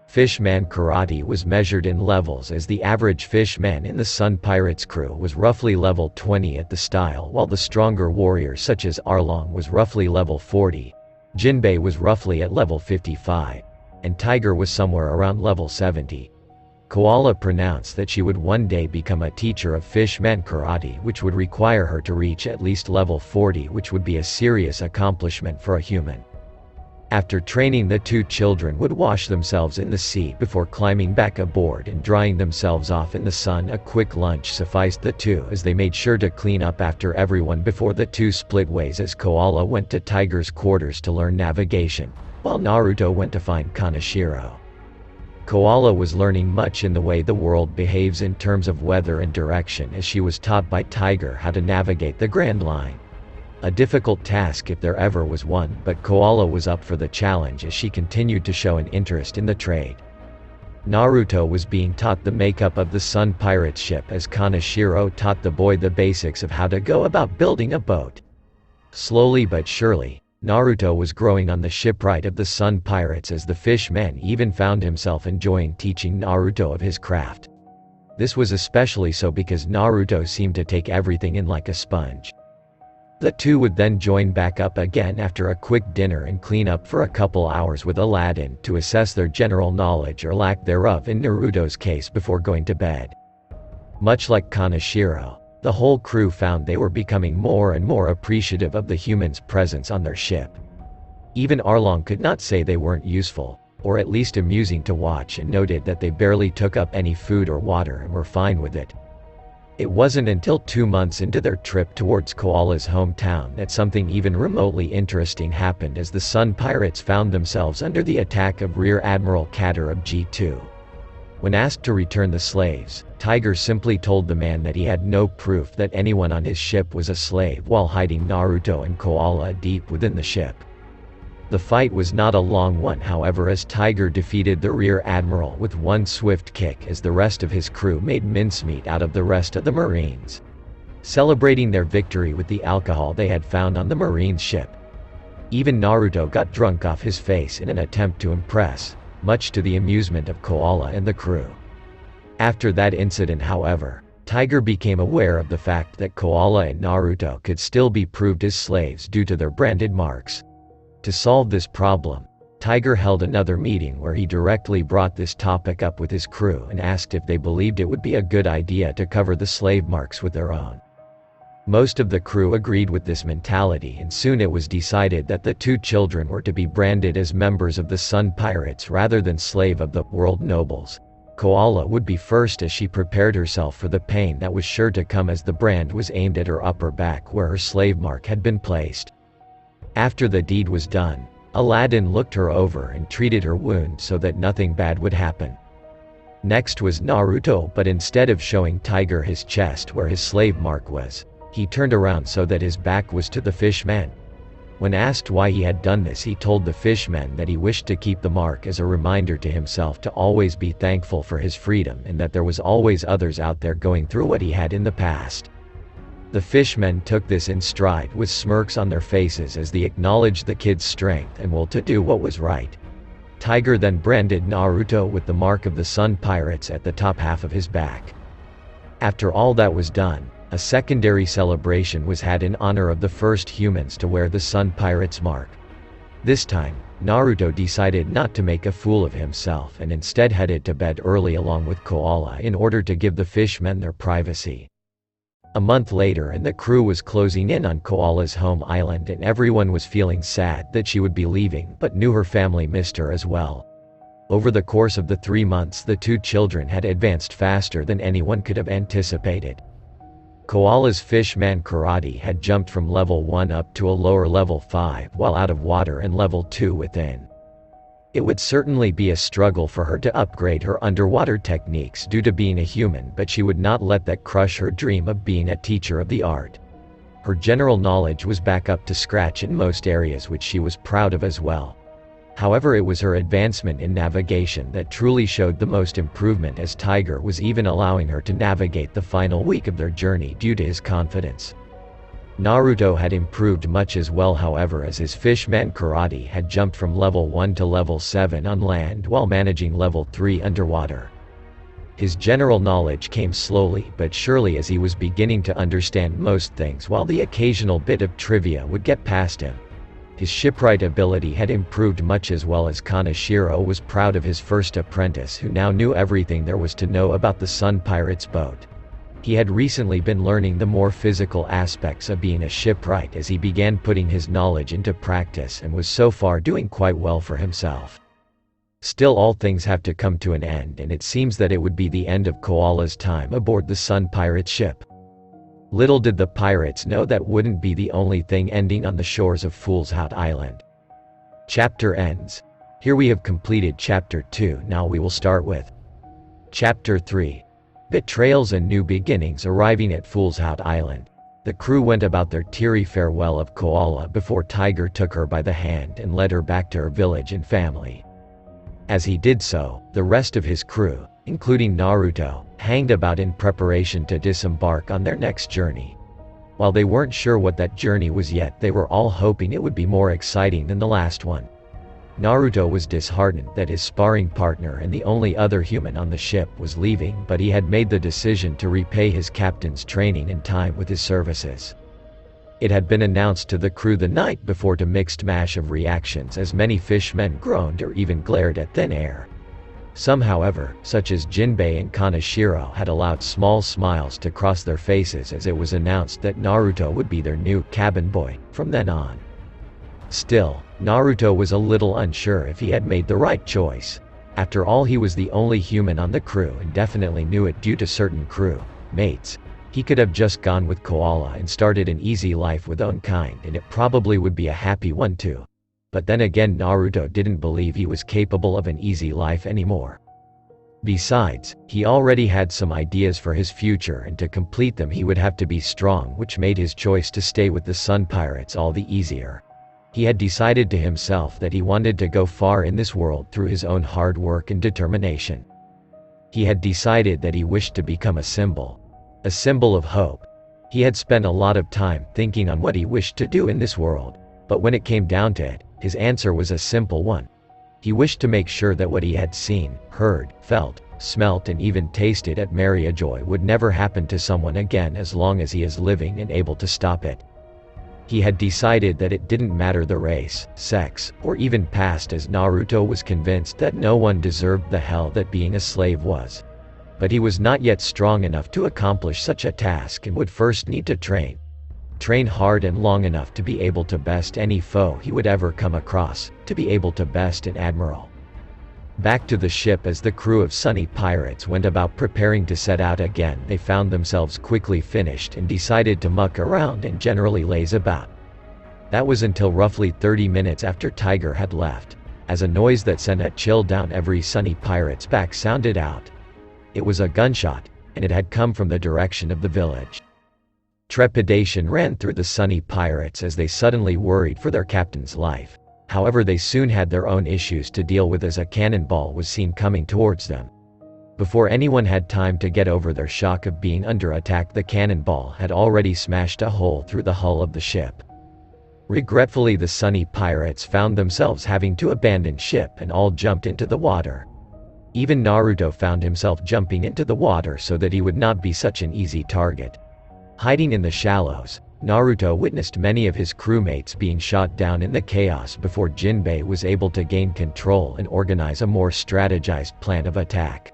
Fishman karate was measured in levels, as the average fishman in the Sun Pirates crew was roughly level 20 at the style, while the stronger warriors such as Arlong was roughly level 40, Jinbei was roughly at level 55, and Tiger was somewhere around level 70. Koala pronounced that she would one day become a teacher of fishman karate, which would require her to reach at least level 40, which would be a serious accomplishment for a human. After training, the two children would wash themselves in the sea before climbing back aboard and drying themselves off in the sun. A quick lunch sufficed the two, as they made sure to clean up after everyone before the two split ways, as Koala went to Tiger's quarters to learn navigation, while Naruto went to find Kaneshiro. Koala was learning much in the way the world behaves in terms of weather and direction, as she was taught by Tiger how to navigate the Grand Line. A difficult task if there ever was one, but Koala was up for the challenge as she continued to show an interest in the trade. Naruto was being taught the makeup of the Sun Pirates ship, as Kaneshiro taught the boy the basics of how to go about building a boat. Slowly but surely, Naruto was growing on the shipwright of the Sun Pirates, as the fishman even found himself enjoying teaching Naruto of his craft. This was especially so because Naruto seemed to take everything in like a sponge. The two would then join back up again after a quick dinner and clean up for a couple hours with Aladdin to assess their general knowledge or lack thereof in Naruto's case before going to bed. Much like Kaneshiro, the whole crew found they were becoming more and more appreciative of the humans' presence on their ship. Even Arlong could not say they weren't useful, or at least amusing to watch, and noted that they barely took up any food or water and were fine with it. It wasn't until 2 months into their trip towards Koala's hometown that something even remotely interesting happened, as the Sun Pirates found themselves under the attack of Rear Admiral Katter of G2. When asked to return the slaves, Tiger simply told the man that he had no proof that anyone on his ship was a slave, while hiding Naruto and Koala deep within the ship. The fight was not a long one, however, as Tiger defeated the Rear Admiral with one swift kick, as the rest of his crew made mincemeat out of the rest of the Marines, celebrating their victory with the alcohol they had found on the Marines' ship. Even Naruto got drunk off his face in an attempt to impress, much to the amusement of Koala and the crew. After that incident, however, Tiger became aware of the fact that Koala and Naruto could still be proved as slaves due to their branded marks. To solve this problem, Tiger held another meeting where he directly brought this topic up with his crew and asked if they believed it would be a good idea to cover the slave marks with their own. Most of the crew agreed with this mentality, and soon it was decided that the two children were to be branded as members of the Sun Pirates rather than slave of the world nobles. Koala would be first as she prepared herself for the pain that was sure to come as the brand was aimed at her upper back where her slave mark had been placed. After the deed was done, Aladdin looked her over and treated her wound so that nothing bad would happen. Next was Naruto, but instead of showing Tiger his chest where his slave mark was, he turned around so that his back was to the fishman. When asked why he had done this, he told the fishman that he wished to keep the mark as a reminder to himself to always be thankful for his freedom and that there was always others out there going through what he had in the past. The fishmen took this in stride with smirks on their faces as they acknowledged the kid's strength and will to do what was right. Tiger then branded Naruto with the mark of the Sun Pirates at the top half of his back. After all that was done, a secondary celebration was had in honor of the first humans to wear the Sun Pirates mark. This time, Naruto decided not to make a fool of himself and instead headed to bed early along with Koala in order to give the fishmen their privacy. A month later and the crew was closing in on Koala's home island and everyone was feeling sad that she would be leaving but knew her family missed her as well. Over the course of the 3 months, the two children had advanced faster than anyone could have anticipated. Koala's fishman karate had jumped from level 1 up to a lower level 5 while out of water and level 2 within. It would certainly be a struggle for her to upgrade her underwater techniques due to being a human, but she would not let that crush her dream of being a teacher of the art. Her general knowledge was back up to scratch in most areas, which she was proud of as well. However, it was her advancement in navigation that truly showed the most improvement, as Tiger was even allowing her to navigate the final week of their journey due to his confidence. Naruto had improved much as well, however, as his fishman karate had jumped from level 1 to level 7 on land while managing level 3 underwater. His general knowledge came slowly but surely as he was beginning to understand most things, while the occasional bit of trivia would get past him. His shipwright ability had improved much as well, as Kaneshiro was proud of his first apprentice who now knew everything there was to know about the Sun Pirates boat. He had recently been learning the more physical aspects of being a shipwright as he began putting his knowledge into practice and was so far doing quite well for himself. Still, all things have to come to an end, and it seems that it would be the end of Koala's time aboard the Sun Pirate ship. Little did the pirates know that wouldn't be the only thing ending on the shores of Fool's Hout Island. Chapter ends. Here we have completed Chapter 2, now we will start with Chapter 3. Betrayals and New Beginnings. Arriving at Fool's Hout Island, the crew went about their teary farewell of Koala before Tiger took her by the hand and led her back to her village and family. As he did so, the rest of his crew, including Naruto, hanged about in preparation to disembark on their next journey. While they weren't sure what that journey was yet, they were all hoping it would be more exciting than the last one. Naruto was disheartened that his sparring partner and the only other human on the ship was leaving, but he had made the decision to repay his captain's training and time with his services. It had been announced to the crew the night before, to mixed mash of reactions as many fishmen groaned or even glared at thin air. Some, however, such as Jinbei and Kaneshiro, had allowed small smiles to cross their faces as it was announced that Naruto would be their new cabin boy from then on. Still, Naruto was a little unsure if he had made the right choice. After all, he was the only human on the crew and definitely knew it due to certain crew mates. He could have just gone with Koala and started an easy life with own kind, and it probably would be a happy one too. But then again, Naruto didn't believe he was capable of an easy life anymore. Besides, he already had some ideas for his future, and to complete them he would have to be strong, which made his choice to stay with the Sun Pirates all the easier. He had decided to himself that he wanted to go far in this world through his own hard work and determination. He had decided that he wished to become a symbol of hope. He had spent a lot of time thinking on what he wished to do in this world, but when it came down to it, his answer was a simple one. He wished to make sure that what he had seen, heard, felt, smelt and even tasted at Mariajoy would never happen to someone again as long as he is living and able to stop it. He had decided that it didn't matter the race, sex, or even past, as Naruto was convinced that no one deserved the hell that being a slave was. But he was not yet strong enough to accomplish such a task and would first need to train. Train hard and long enough to be able to best any foe he would ever come across, to be able to best an admiral. Back to the ship. As the crew of Sunny pirates went about preparing to set out again, they found themselves quickly finished and decided to muck around and generally laze about. That was until roughly 30 minutes after Tiger had left, as a noise that sent a chill down every Sunny pirate's back sounded out. It was a gunshot, and it had come from the direction of the village. Trepidation ran through the Sunny pirates as they suddenly worried for their captain's life. However, they soon had their own issues to deal with as a cannonball was seen coming towards them. Before anyone had time to get over their shock of being under attack, the cannonball had already smashed a hole through the hull of the ship. Regretfully, the Sunny pirates found themselves having to abandon ship and all jumped into the water. Even Naruto found himself jumping into the water so that he would not be such an easy target. Hiding in the shallows, Naruto witnessed many of his crewmates being shot down in the chaos before Jinbei was able to gain control and organize a more strategized plan of attack.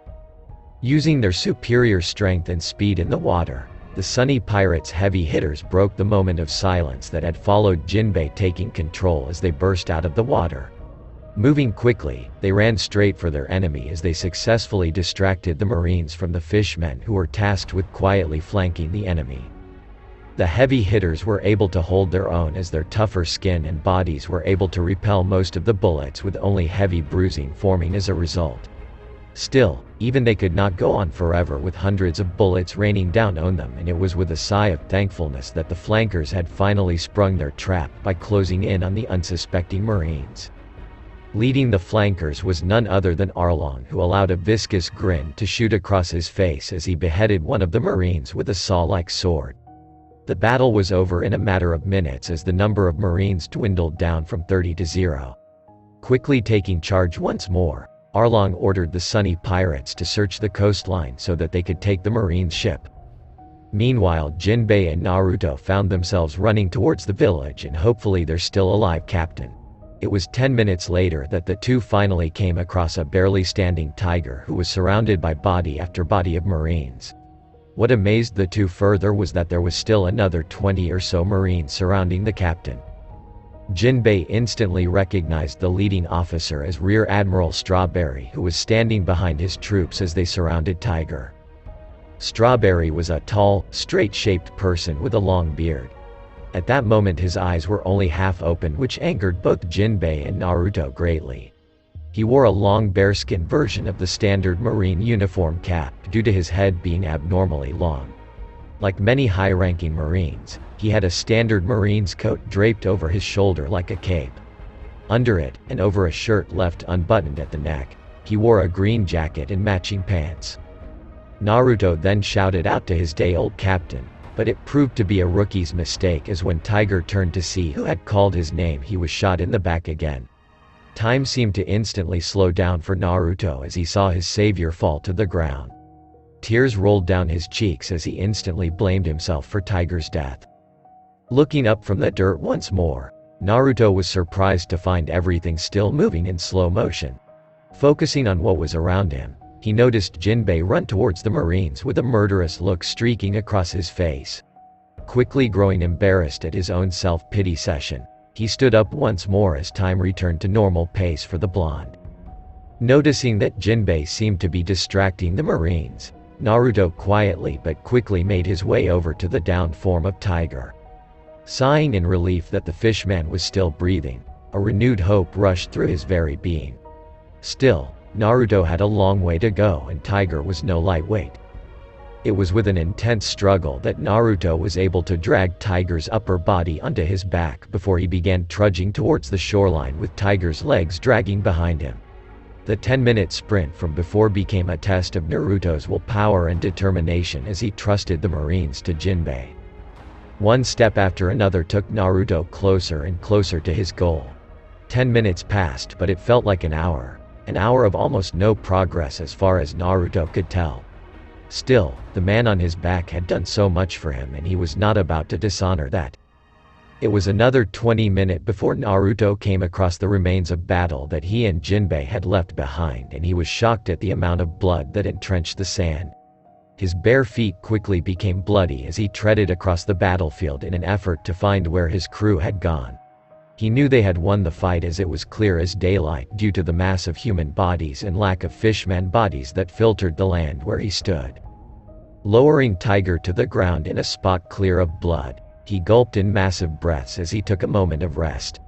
Using their superior strength and speed in the water, the Sunny pirates' heavy hitters broke the moment of silence that had followed Jinbei taking control as they burst out of the water. Moving quickly, they ran straight for their enemy as they successfully distracted the Marines from the fishmen who were tasked with quietly flanking the enemy. The heavy hitters were able to hold their own as their tougher skin and bodies were able to repel most of the bullets, with only heavy bruising forming as a result. Still, even they could not go on forever with hundreds of bullets raining down on them, and it was with a sigh of thankfulness that the flankers had finally sprung their trap by closing in on the unsuspecting Marines. Leading the flankers was none other than Arlong, who allowed a viscous grin to shoot across his face as he beheaded one of the Marines with a saw-like sword. The battle was over in a matter of minutes as the number of Marines dwindled down from 30 to 0. Quickly taking charge once more, Arlong ordered the Sunny pirates to search the coastline so that they could take the Marines' ship. Meanwhile, Jinbei and Naruto found themselves running towards the village and hopefully their still alive captain. It was 10 minutes later that the two finally came across a barely standing Tiger who was surrounded by body after body of Marines. What amazed the two further was that there was still another 20 or so Marines surrounding the captain. Jinbei instantly recognized the leading officer as Rear Admiral Strawberry, who was standing behind his troops as they surrounded Tiger. Strawberry was a tall, straight-shaped person with a long beard. At that moment his eyes were only half open, which angered both Jinbei and Naruto greatly. He wore a long bearskin version of the standard Marine uniform cap due to his head being abnormally long. Like many high-ranking Marines, he had a standard Marine's coat draped over his shoulder like a cape. Under it, and over a shirt left unbuttoned at the neck, he wore a green jacket and matching pants. Naruto then shouted out to his day-old captain, but it proved to be a rookie's mistake as when Tiger turned to see who had called his name, he was shot in the back again. Time seemed to instantly slow down for Naruto as he saw his savior fall to the ground. Tears rolled down his cheeks as he instantly blamed himself for Tiger's death. Looking up from the dirt once more, Naruto was surprised to find everything still moving in slow motion. Focusing on what was around him, he noticed Jinbei run towards the Marines with a murderous look streaking across his face. Quickly growing embarrassed at his own self-pity session, he stood up once more as time returned to normal pace for the blonde. Noticing that Jinbei seemed to be distracting the Marines, Naruto quietly but quickly made his way over to the downed form of Tiger. Sighing in relief that the fishman was still breathing, a renewed hope rushed through his very being. Still, Naruto had a long way to go and Tiger was no lightweight. It was with an intense struggle that Naruto was able to drag Tiger's upper body onto his back before he began trudging towards the shoreline with Tiger's legs dragging behind him. The 10-minute sprint from before became a test of Naruto's willpower and determination as he trusted the Marines to Jinbei. One step after another took Naruto closer and closer to his goal. 10 minutes passed, but it felt like an hour of almost no progress as far as Naruto could tell. Still, the man on his back had done so much for him and he was not about to dishonor that. It was another 20 minutes before Naruto came across the remains of battle that he and Jinbei had left behind, and he was shocked at the amount of blood that entrenched the sand. His bare feet quickly became bloody as he treaded across the battlefield in an effort to find where his crew had gone. He knew they had won the fight as it was clear as daylight due to the mass of human bodies and lack of fishman bodies that filtered the land where he stood. Lowering Tiger to the ground in a spot clear of blood, he gulped in massive breaths as he took a moment of rest.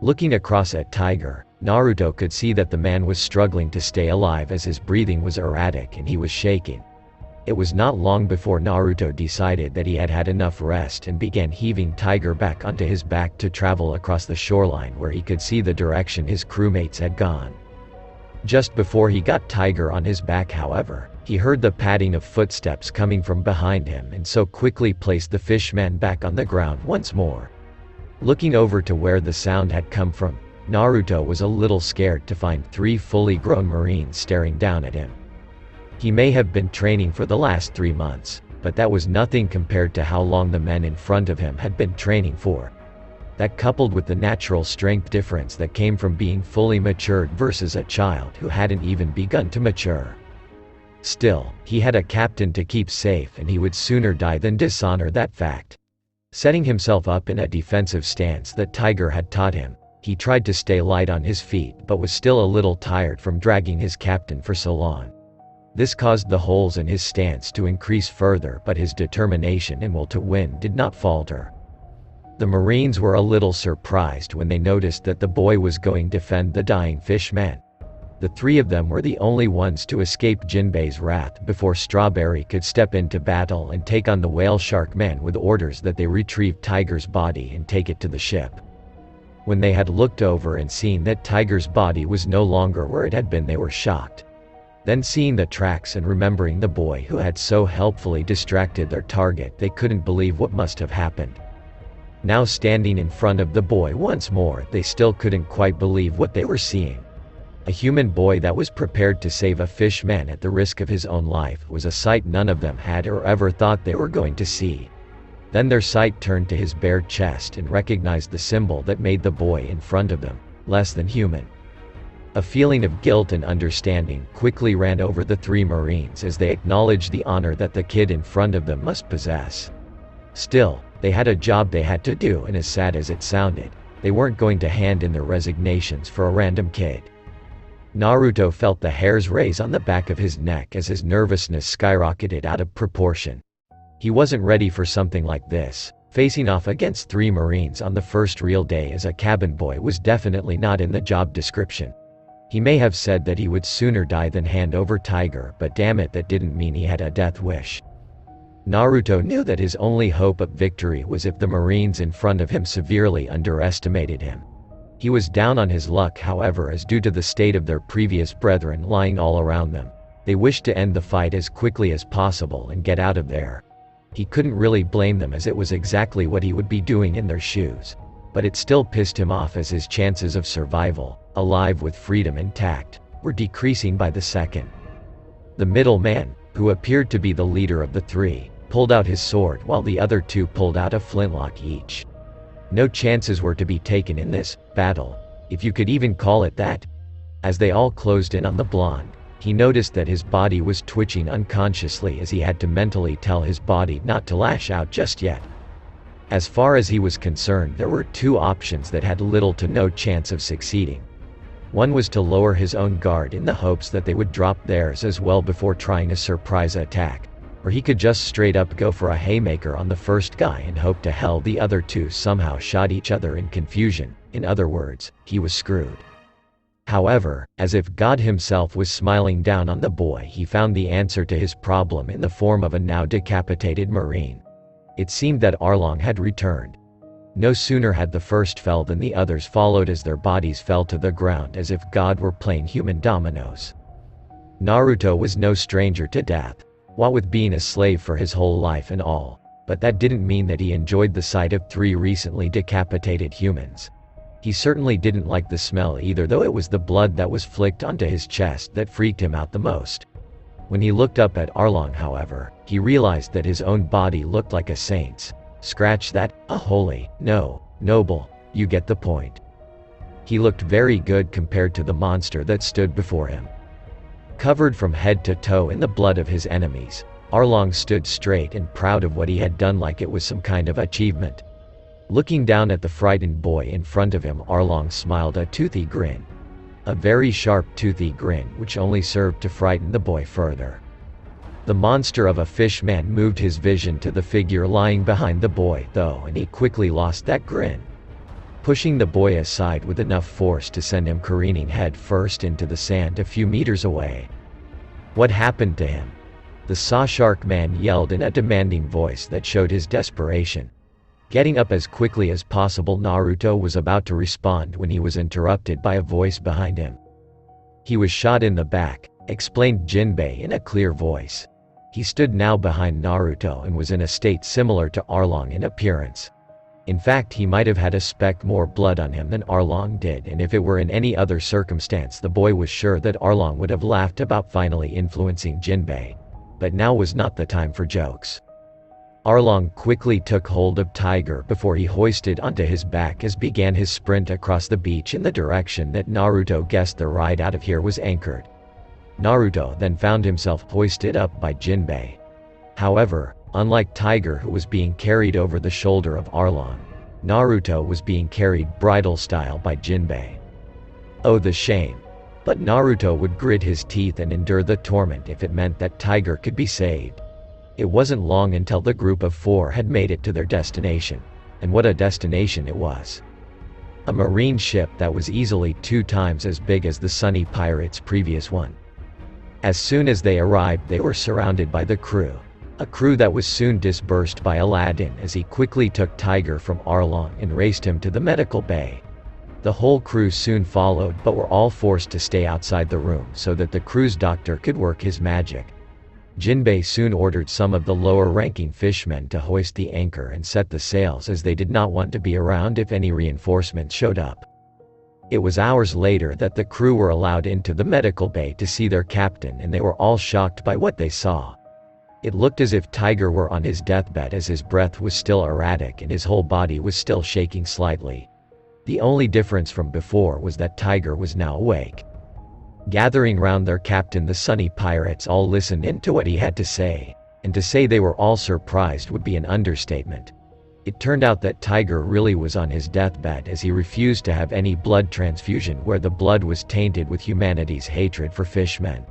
Looking across at Tiger, Naruto could see that the man was struggling to stay alive as his breathing was erratic and he was shaking. It was not long before Naruto decided that he had had enough rest and began heaving Tiger back onto his back to travel across the shoreline where he could see the direction his crewmates had gone. Just before he got Tiger on his back, however, he heard the padding of footsteps coming from behind him and so quickly placed the fishman back on the ground once more. Looking over to where the sound had come from, Naruto was a little scared to find 3 fully grown Marines staring down at him. He may have been training for the last 3 months, but that was nothing compared to how long the men in front of him had been training for. That, coupled with the natural strength difference that came from being fully matured versus a child who hadn't even begun to mature. Still, he had a captain to keep safe and he would sooner die than dishonor that fact. Setting himself up in a defensive stance that Tiger had taught him, he tried to stay light on his feet but was still a little tired from dragging his captain for so long. This caused the holes in his stance to increase further, but his determination and will to win did not falter. The Marines were a little surprised when they noticed that the boy was going to defend the dying fishman. The 3 of them were the only ones to escape Jinbei's wrath before Strawberry could step into battle and take on the whale shark man with orders that they retrieve Tiger's body and take it to the ship. When they had looked over and seen that Tiger's body was no longer where it had been, they were shocked. Then, seeing the tracks and remembering the boy who had so helpfully distracted their target, they couldn't believe what must have happened. Now standing in front of the boy once more, they still couldn't quite believe what they were seeing. A human boy that was prepared to save a fishman at the risk of his own life was a sight none of them had or ever thought they were going to see. Then their sight turned to his bare chest and recognized the symbol that made the boy in front of them less than human. A feeling of guilt and understanding quickly ran over the 3 Marines as they acknowledged the honor that the kid in front of them must possess. Still, they had a job they had to do, and as sad as it sounded, they weren't going to hand in their resignations for a random kid. Naruto felt the hairs raise on the back of his neck as his nervousness skyrocketed out of proportion. He wasn't ready for something like this. Facing off against 3 Marines on the first real day as a cabin boy was definitely not in the job description. He may have said that he would sooner die than hand over Tiger, but damn it, that didn't mean he had a death wish. Naruto knew that his only hope of victory was if the Marines in front of him severely underestimated him. He was down on his luck, however, as due to the state of their previous brethren lying all around them, they wished to end the fight as quickly as possible and get out of there. He couldn't really blame them as it was exactly what he would be doing in their shoes. But it still pissed him off as his chances of survival, alive with freedom intact, were decreasing by the second. The middle man, who appeared to be the leader of the 3, pulled out his sword while the other 2 pulled out a flintlock each. No chances were to be taken in this battle, if you could even call it that. As they all closed in on the blonde, he noticed that his body was twitching unconsciously as he had to mentally tell his body not to lash out just yet. As far as he was concerned, there were 2 options that had little to no chance of succeeding. One was to lower his own guard in the hopes that they would drop theirs as well before trying a surprise attack, or he could just straight up go for a haymaker on the first guy and hope to hell the other 2 somehow shot each other in confusion. In other words, he was screwed. However, as if God himself was smiling down on the boy, he found the answer to his problem in the form of a now decapitated Marine. It seemed that Arlong had returned. No sooner had the first fell than the others followed as their bodies fell to the ground as if God were playing human dominoes. Naruto was no stranger to death, what with being a slave for his whole life and all, but that didn't mean that he enjoyed the sight of 3 recently decapitated humans. He certainly didn't like the smell either, though it was the blood that was flicked onto his chest that freaked him out the most. When he looked up at Arlong, however, he realized that his own body looked like a saint's. Scratch that, a holy, no, noble, you get the point. He looked very good compared to the monster that stood before him. Covered from head to toe in the blood of his enemies, Arlong stood straight and proud of what he had done like it was some kind of achievement. Looking down at the frightened boy in front of him, Arlong smiled a toothy grin. A very sharp toothy grin which only served to frighten the boy further. The monster of a fish man moved his vision to the figure lying behind the boy, though, and he quickly lost that grin, pushing the boy aside with enough force to send him careening head first into the sand a few meters away. What happened to him? The saw shark man yelled in a demanding voice that showed his desperation. Getting up as quickly as possible, Naruto was about to respond when he was interrupted by a voice behind him. He was shot in the back, explained Jinbei in a clear voice. He stood now behind Naruto and was in a state similar to Arlong in appearance. In fact, he might have had a speck more blood on him than Arlong did, and if it were in any other circumstance, the boy was sure that Arlong would have laughed about finally influencing Jinbei. But now was not the time for jokes. Arlong quickly took hold of Tiger before he hoisted onto his back as began his sprint across the beach in the direction that Naruto guessed the ride out of here was anchored. Naruto then found himself hoisted up by Jinbei. However, unlike Tiger, who was being carried over the shoulder of Arlong, Naruto was being carried bridal style by Jinbei. Oh, the shame. But Naruto would grit his teeth and endure the torment if it meant that Tiger could be saved. It wasn't long until the group of four had made it to their destination. And what a destination it was. A marine ship that was easily 2 times as big as the Sunny Pirates' previous one. As soon as they arrived, they were surrounded by the crew. A crew that was soon dispersed by Aladdin as he quickly took Tiger from Arlong and raced him to the medical bay. The whole crew soon followed, but were all forced to stay outside the room so that the crew's doctor could work his magic. Jinbei soon ordered some of the lower-ranking fishmen to hoist the anchor and set the sails, as they did not want to be around if any reinforcements showed up. It was hours later that the crew were allowed into the medical bay to see their captain, and they were all shocked by what they saw. It looked as if Tiger were on his deathbed, as his breath was still erratic and his whole body was still shaking slightly. The only difference from before was that Tiger was now awake. Gathering round their captain, the Sunny Pirates all listened in to what he had to say, and to say they were all surprised would be an understatement. It turned out that Tiger really was on his deathbed, as he refused to have any blood transfusion where the blood was tainted with humanity's hatred for fishmen.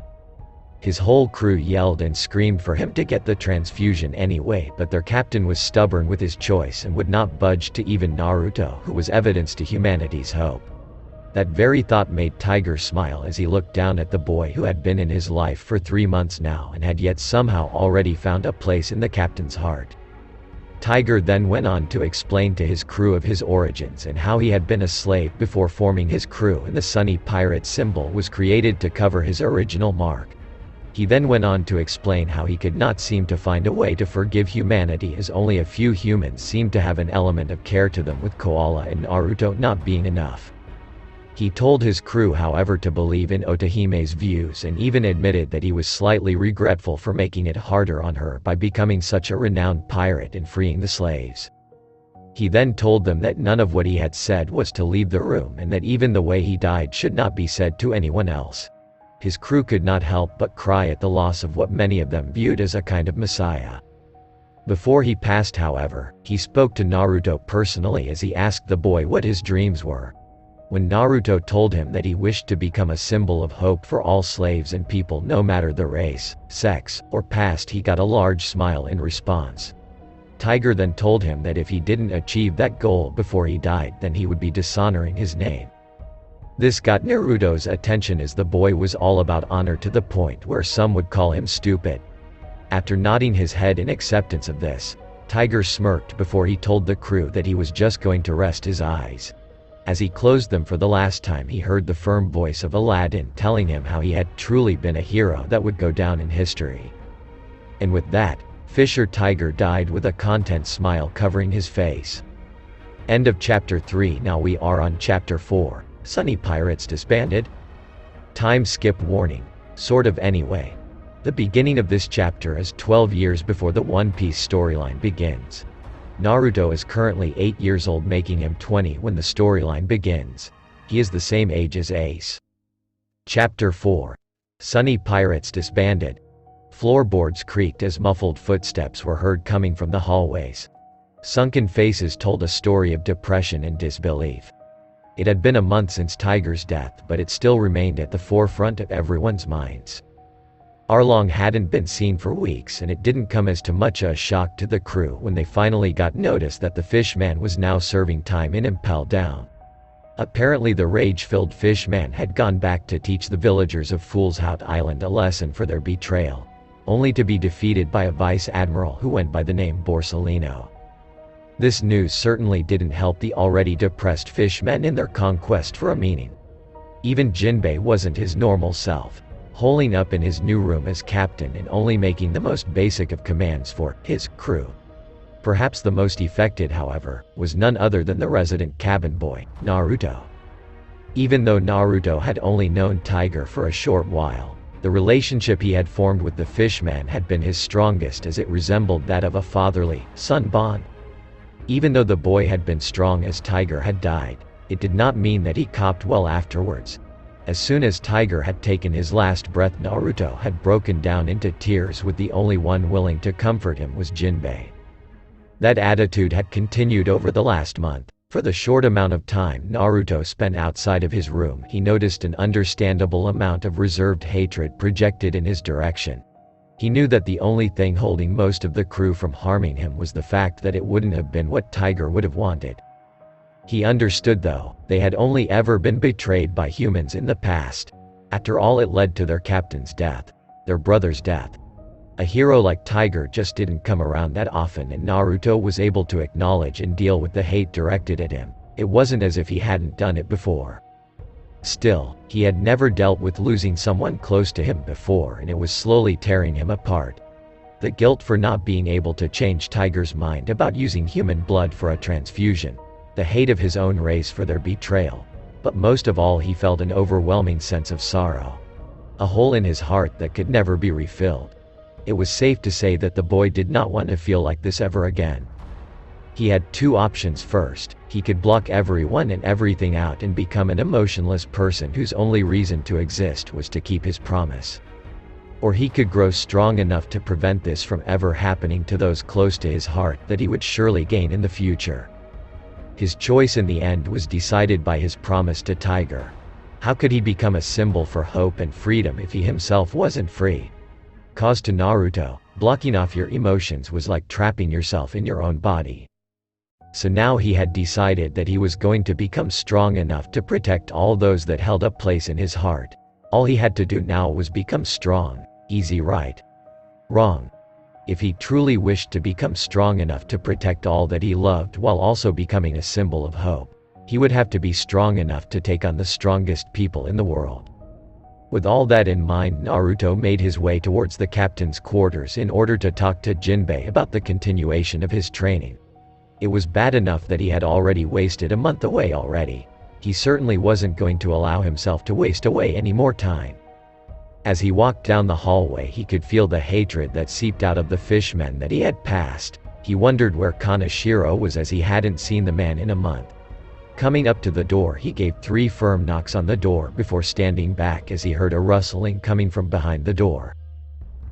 His whole crew yelled and screamed for him to get the transfusion anyway, but their captain was stubborn with his choice and would not budge to even Naruto, who was evidence to humanity's hope. That very thought made Tiger smile as he looked down at the boy who had been in his life for 3 months now and had yet somehow already found a place in the captain's heart. Tiger then went on to explain to his crew of his origins and how he had been a slave before forming his crew, and the Sunny Pirate symbol was created to cover his original mark. He then went on to explain how he could not seem to find a way to forgive humanity, as only a few humans seemed to have an element of care to them, with Koala and Naruto not being enough. He told his crew, however, to believe in Otohime's views, and even admitted that he was slightly regretful for making it harder on her by becoming such a renowned pirate and freeing the slaves. He then told them that none of what he had said was to leave the room, and that even the way he died should not be said to anyone else. His crew could not help but cry at the loss of what many of them viewed as a kind of messiah. Before he passed, however, he spoke to Naruto personally as he asked the boy what his dreams were. When Naruto told him that he wished to become a symbol of hope for all slaves and people, no matter the race, sex, or past, he got a large smile in response. Tiger then told him that if he didn't achieve that goal before he died, then he would be dishonoring his name. This got Naruto's attention, as the boy was all about honor, to the point where some would call him stupid. After nodding his head in acceptance of this, Tiger smirked before he told the crew that he was just going to rest his eyes. As he closed them for the last time, he heard the firm voice of Aladdin telling him how he had truly been a hero that would go down in history. And with that, Fisher Tiger died with a content smile covering his face. End of Chapter 3. Now we are on Chapter 4. Sunny Pirates disbanded? Time skip warning. Sort of anyway. The beginning of this chapter is 12 years before the One Piece storyline begins. Naruto is currently 8 years old, making him 20 when the storyline begins. He is the same age as Ace. Chapter 4. Sunny Pirates disbanded. Floorboards creaked as muffled footsteps were heard coming from the hallways. Sunken faces told a story of depression and disbelief. It had been a month since Tiger's death, but it still remained at the forefront of everyone's minds. Arlong hadn't been seen for weeks, and it didn't come as too much a shock to the crew when they finally got notice that the fishman was now serving time in Impel Down. Apparently the rage-filled fishman had gone back to teach the villagers of Fool's Hout Island a lesson for their betrayal, only to be defeated by a vice-admiral who went by the name Borsellino. This news certainly didn't help the already depressed fishmen in their conquest for a meaning. Even Jinbei wasn't his normal self, holing up in his new room as captain and only making the most basic of commands for his crew. Perhaps the most affected, however, was none other than the resident cabin boy, Naruto. Even though Naruto had only known Tiger for a short while, the relationship he had formed with the fishman had been his strongest, as it resembled that of a fatherly son bond. Even though the boy had been strong as Tiger had died, it did not mean that he coped well afterwards. As soon as Tiger had taken his last breath, Naruto had broken down into tears, with the only one willing to comfort him was Jinbei. That attitude had continued over the last month. For the short amount of time Naruto spent outside of his room, he noticed an understandable amount of reserved hatred projected in his direction. He knew that the only thing holding most of the crew from harming him was the fact that it wouldn't have been what Tiger would have wanted. He understood, though, they had only ever been betrayed by humans in the past. After all, it led to their captain's death, their brother's death. A hero like Tiger just didn't come around that often, and Naruto was able to acknowledge and deal with the hate directed at him. It wasn't as if he hadn't done it before. Still, he had never dealt with losing someone close to him before, and it was slowly tearing him apart. The guilt for not being able to change Tiger's mind about using human blood for a transfusion, the hate of his own race for their betrayal, but most of all he felt an overwhelming sense of sorrow. A hole in his heart that could never be refilled. It was safe to say that the boy did not want to feel like this ever again. He had two options. First, he could block everyone and everything out and become an emotionless person whose only reason to exist was to keep his promise. Or he could grow strong enough to prevent this from ever happening to those close to his heart that he would surely gain in the future. His choice in the end was decided by his promise to Tiger. How could he become a symbol for hope and freedom if he himself wasn't free? Cause to Naruto, blocking off your emotions was like trapping yourself in your own body. So now he had decided that he was going to become strong enough to protect all those that held a place in his heart. All he had to do now was become strong. Easy, right? Wrong. If he truly wished to become strong enough to protect all that he loved while also becoming a symbol of hope, he would have to be strong enough to take on the strongest people in the world. With all that in mind, Naruto made his way towards the captain's quarters in order to talk to Jinbei about the continuation of his training. It was bad enough that he had already wasted a month away already. He certainly wasn't going to allow himself to waste away any more time. As he walked down the hallway, he could feel the hatred that seeped out of the fishmen that he had passed. He wondered where Kaneshiro was, as he hadn't seen the man in a month. Coming up to the door, he gave 3 firm knocks on the door before standing back as he heard a rustling coming from behind the door.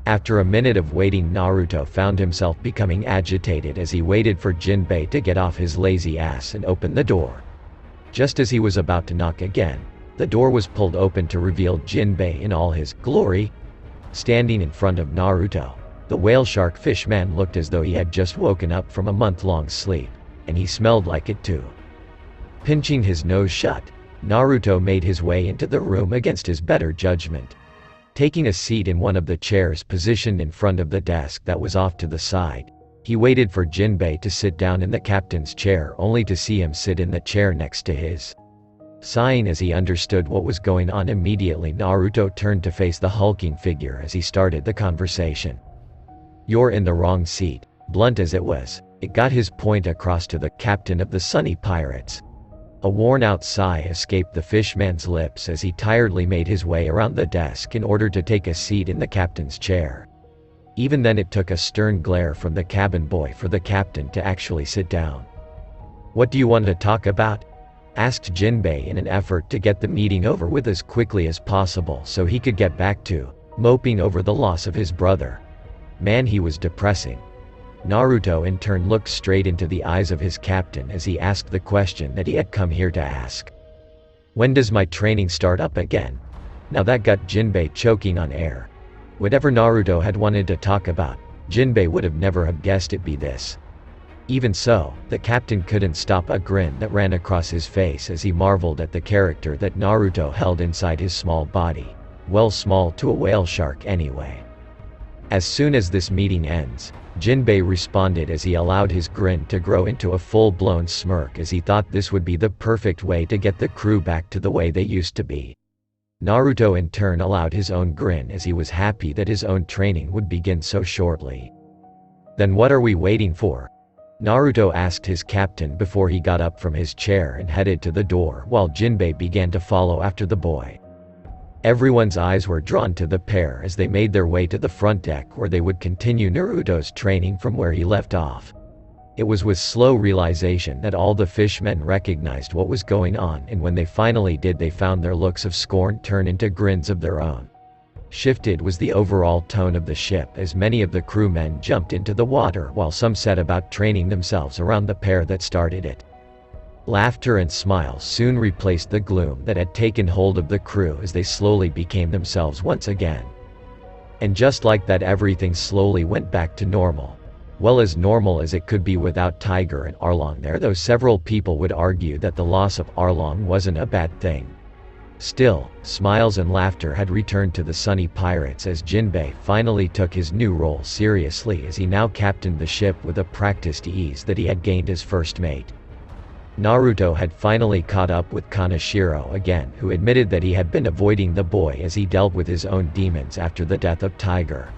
After a minute of waiting, Naruto found himself becoming agitated as he waited for Jinbei to get off his lazy ass and open the door. Just as he was about to knock again, the door was pulled open to reveal Jinbei in all his glory. Standing in front of Naruto, the whale shark fishman looked as though he had just woken up from a month-long sleep, and he smelled like it too. Pinching his nose shut, Naruto made his way into the room against his better judgment. Taking a seat in one of the chairs positioned in front of the desk that was off to the side, he waited for Jinbei to sit down in the captain's chair, only to see him sit in the chair next to his. Sighing as he understood what was going on, immediately Naruto turned to face the hulking figure as he started the conversation. "You're in the wrong seat." Blunt as it was, it got his point across to the captain of the Sunny Pirates. A worn-out sigh escaped the fishman's lips as he tiredly made his way around the desk in order to take a seat in the captain's chair. Even then, it took a stern glare from the cabin boy for the captain to actually sit down. "What do you want to talk about?" asked Jinbei in an effort to get the meeting over with as quickly as possible so he could get back to moping over the loss of his brother. Man, he was depressing. Naruto in turn looked straight into the eyes of his captain as he asked the question that he had come here to ask. When does my training start up again? Now that got Jinbei choking on air. Whatever Naruto had wanted to talk about, Jinbei would have never have guessed it'd be this. Even so, the captain couldn't stop a grin that ran across his face as he marveled at the character that Naruto held inside his small body. Well, small to a whale shark anyway. As soon as this meeting ends, Jinbei responded as he allowed his grin to grow into a full-blown smirk as he thought this would be the perfect way to get the crew back to the way they used to be. Naruto in turn allowed his own grin as he was happy that his own training would begin so shortly. Then what are we waiting for? Naruto asked his captain before he got up from his chair and headed to the door while Jinbei began to follow after the boy. Everyone's eyes were drawn to the pair as they made their way to the front deck where they would continue Naruto's training from where he left off. It was with slow realization that all the fishmen recognized what was going on, and when they finally did, they found their looks of scorn turn into grins of their own. Shifted was the overall tone of the ship as many of the crewmen jumped into the water while some set about training themselves around the pair that started it. Laughter and smiles soon replaced the gloom that had taken hold of the crew as they slowly became themselves once again. And just like that, everything slowly went back to normal. Well, as normal as it could be without Tiger and Arlong there, though several people would argue that the loss of Arlong wasn't a bad thing. Still, smiles and laughter had returned to the Sunny Pirates as Jinbei finally took his new role seriously as he now captained the ship with a practiced ease that he had gained as first mate. Naruto had finally caught up with Kaneshiro again, who admitted that he had been avoiding the boy as he dealt with his own demons after the death of Tiger.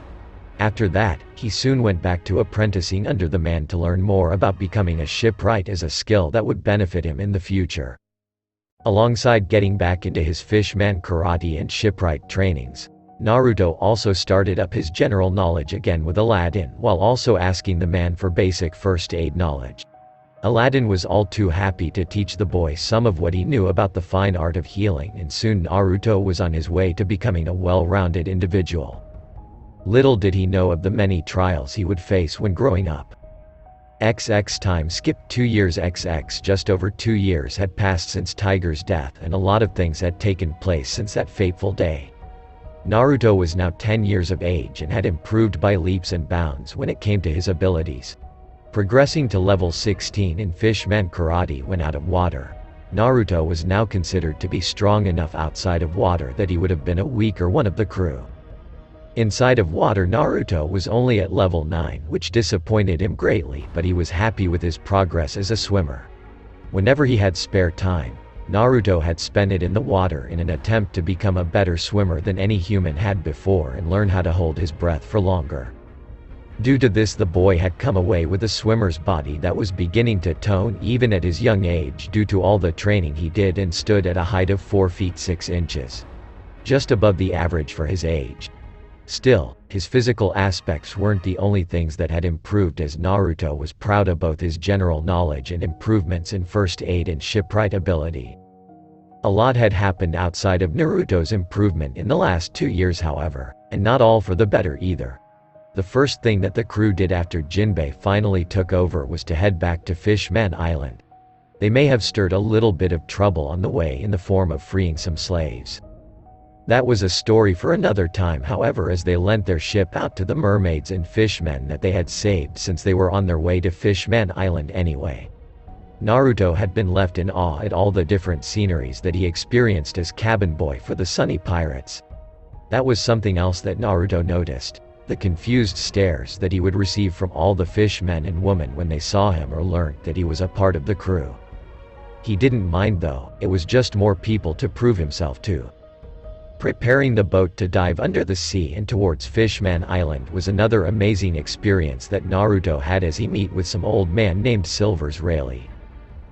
After that, he soon went back to apprenticing under the man to learn more about becoming a shipwright as a skill that would benefit him in the future. Alongside getting back into his fishman karate and shipwright trainings, Naruto also started up his general knowledge again with Aladdin while also asking the man for basic first aid knowledge. Aladdin was all too happy to teach the boy some of what he knew about the fine art of healing, and soon Naruto was on his way to becoming a well-rounded individual. Little did he know of the many trials he would face when growing up. XX time skipped 2 years. XX just over 2 years had passed since Tiger's death, and a lot of things had taken place since that fateful day. Naruto was now 10 years of age and had improved by leaps and bounds when it came to his abilities. Progressing to level 16 in Fishman Karate when out of water, Naruto was now considered to be strong enough outside of water that he would have been a weaker one of the crew. Inside of water, Naruto was only at level 9, which disappointed him greatly, but he was happy with his progress as a swimmer. Whenever he had spare time, Naruto had spent it in the water in an attempt to become a better swimmer than any human had before and learn how to hold his breath for longer. Due to this, the boy had come away with a swimmer's body that was beginning to tone even at his young age due to all the training he did, and stood at a height of 4 feet 6 inches. Just above the average for his age. Still, his physical aspects weren't the only things that had improved, as Naruto was proud of both his general knowledge and improvements in first aid and shipwright ability. A lot had happened outside of Naruto's improvement in the last 2 years, however, and not all for the better either. The first thing that the crew did after Jinbei finally took over was to head back to Fishman Island. They may have stirred a little bit of trouble on the way in the form of freeing some slaves. That was a story for another time, however, as they lent their ship out to the mermaids and fishmen that they had saved since they were on their way to Fishman Island anyway. Naruto had been left in awe at all the different sceneries that he experienced as cabin boy for the Sunny Pirates. That was something else that Naruto noticed. The confused stares that he would receive from all the fishmen and women when they saw him or learned that he was a part of the crew. He didn't mind though, it was just more people to prove himself to. Preparing the boat to dive under the sea and towards Fishman Island was another amazing experience that Naruto had as he met with some old man named Silver's Rayleigh.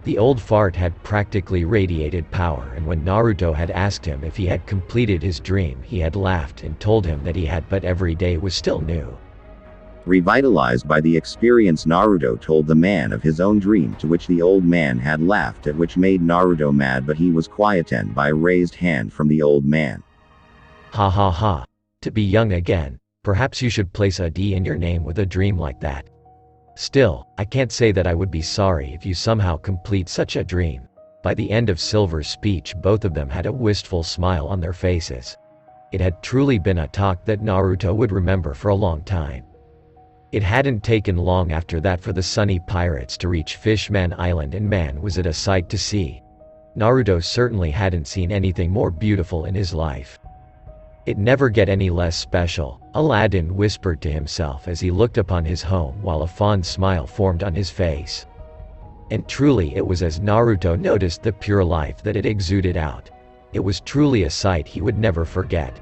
The old fart had practically radiated power, and when Naruto had asked him if he had completed his dream, he had laughed and told him that he had, but every day was still new. Revitalized by the experience, Naruto told the man of his own dream, to which the old man had laughed, at which made Naruto mad, but he was quietened by a raised hand from the old man. Ha ha ha. To be young again, perhaps you should place a D in your name with a dream like that. Still, I can't say that I would be sorry if you somehow complete such a dream." By the end of Silver's speech, both of them had a wistful smile on their faces. It had truly been a talk that Naruto would remember for a long time. It hadn't taken long after that for the Sunny Pirates to reach Fishman Island, and man, was it a sight to see. Naruto certainly hadn't seen anything more beautiful in his life. "It never get any less special," Aladdin whispered to himself as he looked upon his home, while a fond smile formed on his face. And truly it was as Naruto noticed the pure life that it exuded out. It was truly a sight he would never forget.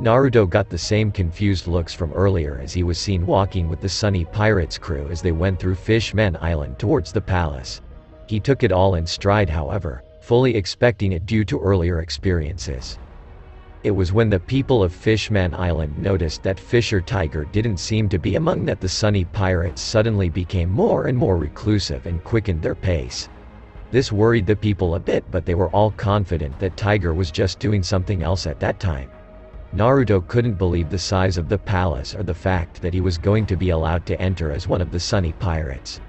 Naruto got the same confused looks from earlier as he was seen walking with the Sunny Pirates crew as they went through Fishman Island towards the palace. He took it all in stride, however, fully expecting it due to earlier experiences. It was when the people of Fishman Island noticed that Fisher Tiger didn't seem to be among that the Sunny Pirates suddenly became more and more reclusive and quickened their pace. This worried the people a bit, but they were all confident that Tiger was just doing something else at that time. Naruto couldn't believe the size of the palace or the fact that he was going to be allowed to enter as one of the Sunny Pirates.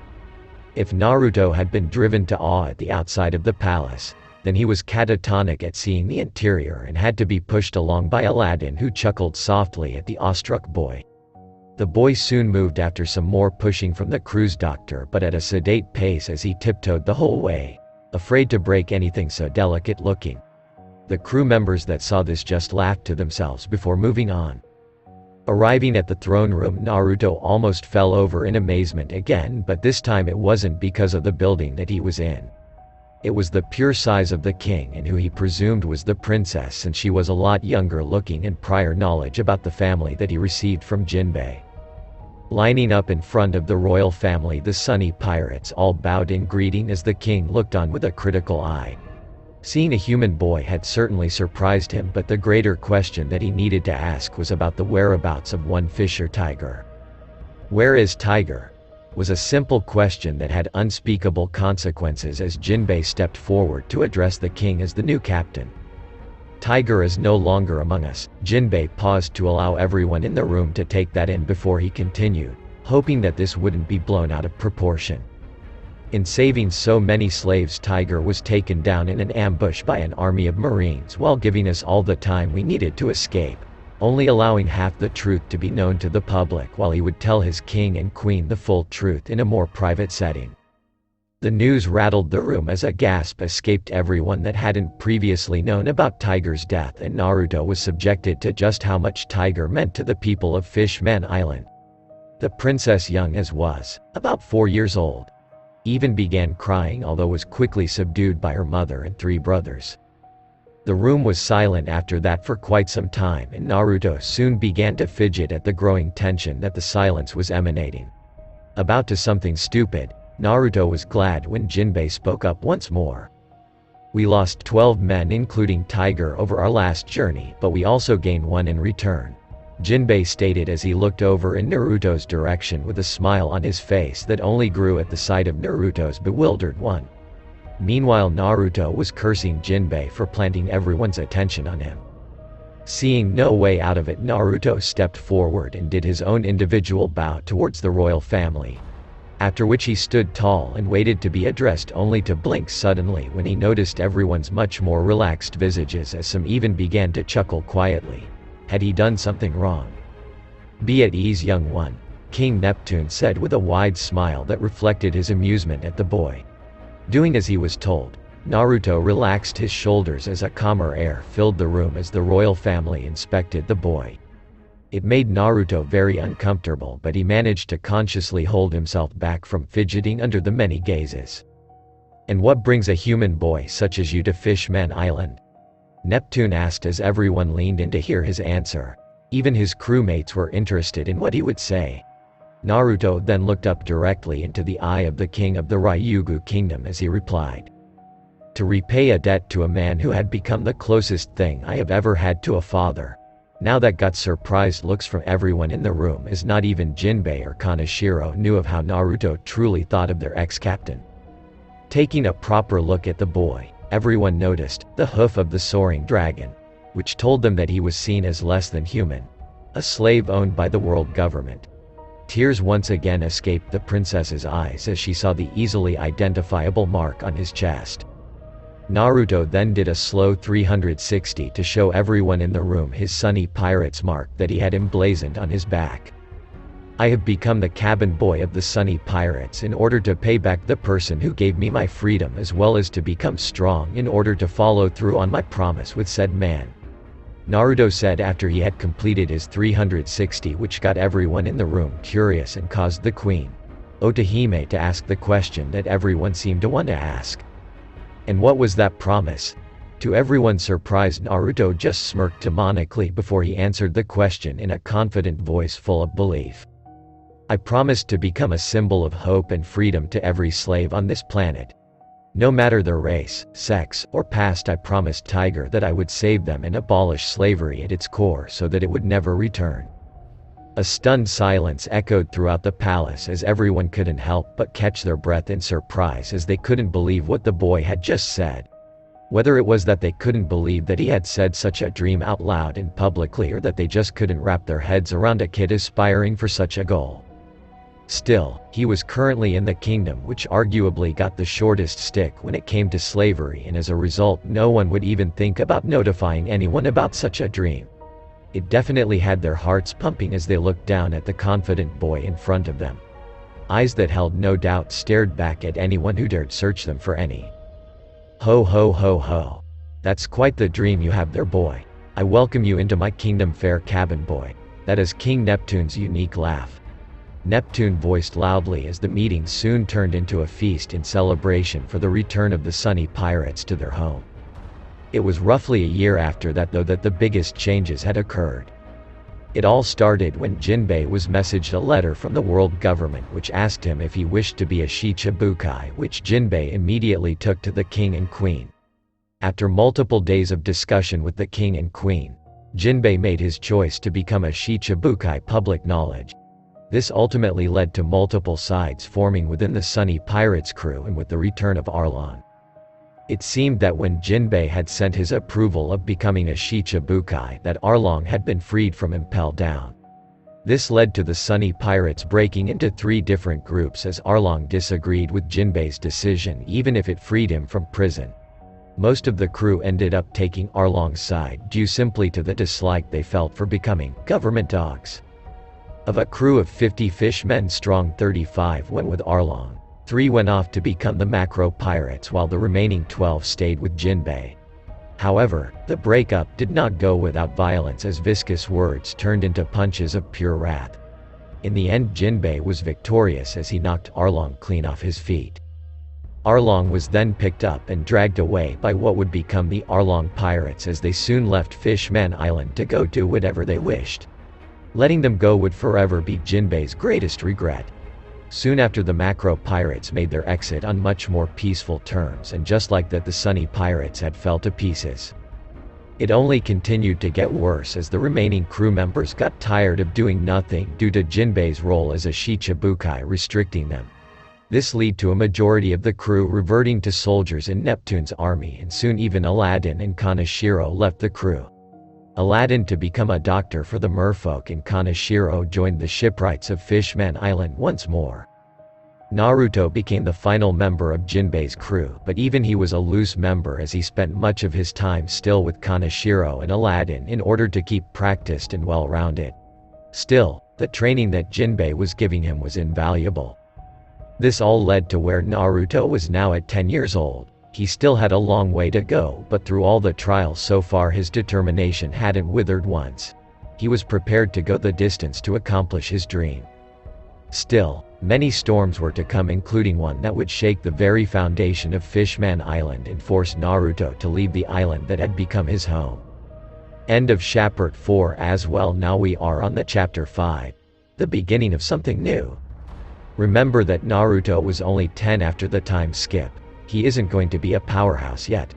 If Naruto had been driven to awe at the outside of the palace, then he was catatonic at seeing the interior and had to be pushed along by Aladdin, who chuckled softly at the awestruck boy. The boy soon moved after some more pushing from the cruise doctor, but at a sedate pace as he tiptoed the whole way, afraid to break anything so delicate looking. The crew members that saw this just laughed to themselves before moving on. Arriving at the throne room, Naruto almost fell over in amazement again, but this time it wasn't because of the building that he was in. It was the pure size of the king and who he presumed was the princess, since she was a lot younger looking and prior knowledge about the family that he received from Jinbei. Lining up in front of the royal family, the Sunny Pirates all bowed in greeting as the king looked on with a critical eye. Seeing a human boy had certainly surprised him, but the greater question that he needed to ask was about the whereabouts of one Fisher Tiger. "Where is Tiger?" was a simple question that had unspeakable consequences as Jinbei stepped forward to address the king as the new captain. "Tiger is no longer among us." Jinbei paused to allow everyone in the room to take that in before he continued, hoping that this wouldn't be blown out of proportion. "In saving so many slaves, Tiger was taken down in an ambush by an army of Marines while giving us all the time we needed to escape, only allowing half the truth to be known to the public while he would tell his king and queen the full truth in a more private setting." The news rattled the room as a gasp escaped everyone that hadn't previously known about Tiger's death, and Naruto was subjected to just how much Tiger meant to the people of Fishman Island. The princess, young as was, about 4 years old, even began crying, although was quickly subdued by her mother and 3 brothers. The room was silent after that for quite some time, and Naruto soon began to fidget at the growing tension that the silence was emanating. About to something stupid, Naruto was glad when Jinbei spoke up once more. "We lost 12 men including Tiger over our last journey, but we also gained 1 in return," Jinbei stated as he looked over in Naruto's direction with a smile on his face that only grew at the sight of Naruto's bewildered one. Meanwhile, Naruto was cursing Jinbei for planting everyone's attention on him. Seeing no way out of it, Naruto stepped forward and did his own individual bow towards the royal family, after which he stood tall and waited to be addressed, only to blink suddenly when he noticed everyone's much more relaxed visages, as some even began to chuckle quietly. Had he done something wrong? "Be at ease, young one," King Neptune said with a wide smile that reflected his amusement at the boy. Doing as he was told, Naruto relaxed his shoulders as a calmer air filled the room as the royal family inspected the boy. It made Naruto very uncomfortable, but he managed to consciously hold himself back from fidgeting under the many gazes. "And what brings a human boy such as you to Fishman Island?" Neptune asked as everyone leaned in to hear his answer. Even his crewmates were interested in what he would say. Naruto then looked up directly into the eye of the king of the Ryugu kingdom as he replied, "To repay a debt to a man who had become the closest thing I have ever had to a father." Now that got surprised looks from everyone in the room, as not even Jinbei or Kaneshiro knew of how Naruto truly thought of their ex-captain. Taking a proper look at the boy, everyone noticed the hoof of the soaring dragon, which told them that he was seen as less than human, a slave owned by the world government. Tears once again escaped the princess's eyes as she saw the easily identifiable mark on his chest. Naruto then did a slow 360 to show everyone in the room his sunny pirate's mark that he had emblazoned on his back. I have become the cabin boy of the Sunny Pirates in order to pay back the person who gave me my freedom, as well as to become strong in order to follow through on my promise with said man. Naruto said after he had completed his 360, which got everyone in the room curious and caused the queen, Otahime, to ask the question that everyone seemed to want to ask. And what was that promise? To everyone's surprise, Naruto just smirked demonically before he answered the question in a confident voice full of belief. I promised to become a symbol of hope and freedom to every slave on this planet. No matter their race, sex, or past, I promised Tiger that I would save them and abolish slavery at its core so that it would never return. A stunned silence echoed throughout the palace as everyone couldn't help but catch their breath in surprise as they couldn't believe what the boy had just said. Whether it was that they couldn't believe that he had said such a dream out loud and publicly, or that they just couldn't wrap their heads around a kid aspiring for such a goal. Still, he was currently in the kingdom which arguably got the shortest stick when it came to slavery, and as a result no one would even think about notifying anyone about such a dream. It definitely had their hearts pumping as they looked down at the confident boy in front of them. Eyes that held no doubt stared back at anyone who dared search them for any. Ho ho ho ho. That's quite the dream you have there, boy. I welcome you into my kingdom, fair cabin boy. That is King Neptune's unique laugh. Neptune voiced loudly as the meeting soon turned into a feast in celebration for the return of the Sunny Pirates to their home. It was roughly a year after that, though, that the biggest changes had occurred. It all started when Jinbei was messaged a letter from the world government which asked him if he wished to be a Shichibukai, which Jinbei immediately took to the king and queen. After multiple days of discussion with the king and queen, Jinbei made his choice to become a Shichibukai public knowledge. This ultimately led to multiple sides forming within the Sunny Pirates crew, and with the return of Arlong. It seemed that when Jinbei had sent his approval of becoming a Shichibukai, that Arlong had been freed from Impel Down. This led to the Sunny Pirates breaking into 3 different groups as Arlong disagreed with Jinbei's decision even if it freed him from prison. Most of the crew ended up taking Arlong's side due simply to the dislike they felt for becoming government dogs. Of a crew of 50 fishmen strong, 35 went with Arlong. 3 went off to become the Macro Pirates, while the remaining 12 stayed with Jinbei. However, the breakup did not go without violence as viscous words turned into punches of pure wrath. In the end, Jinbei was victorious as he knocked Arlong clean off his feet. Arlong was then picked up and dragged away by what would become the Arlong Pirates as they soon left Fishman Island to go do whatever they wished. Letting them go would forever be Jinbei's greatest regret. Soon after, the Macro Pirates made their exit on much more peaceful terms, and just like that, the Sunny Pirates had fell to pieces. It only continued to get worse as the remaining crew members got tired of doing nothing due to Jinbei's role as a Shichibukai restricting them. This led to a majority of the crew reverting to soldiers in Neptune's army, and soon even Aladdin and Kaneshiro left the crew. Aladdin to become a doctor for the merfolk, and Kaneshiro joined the shipwrights of Fishman Island once more. Naruto became the final member of Jinbei's crew, but even he was a loose member as he spent much of his time still with Kaneshiro and Aladdin in order to keep practiced and well-rounded. Still, the training that Jinbei was giving him was invaluable. This all led to where Naruto was now at 10 years old. He still had a long way to go, but through all the trials so far his determination hadn't withered once. He was prepared to go the distance to accomplish his dream. Still, many storms were to come, including one that would shake the very foundation of Fishman Island and force Naruto to leave the island that had become his home. End of chapter 4 as well. Now we are on the chapter 5. The beginning of something new. Remember that Naruto was only 10 after the time skip. He isn't going to be a powerhouse yet.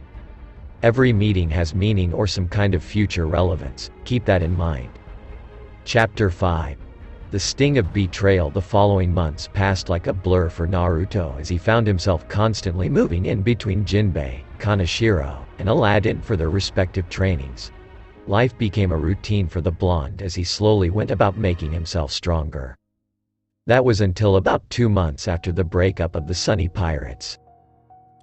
Every meeting has meaning or some kind of future relevance, keep that in mind. Chapter 5. The sting of betrayal. The following months passed like a blur for Naruto as he found himself constantly moving in between Jinbei, Kaneshiro, and Aladdin for their respective trainings. Life became a routine for the blonde as he slowly went about making himself stronger. That was until about 2 months after the breakup of the Sunny Pirates.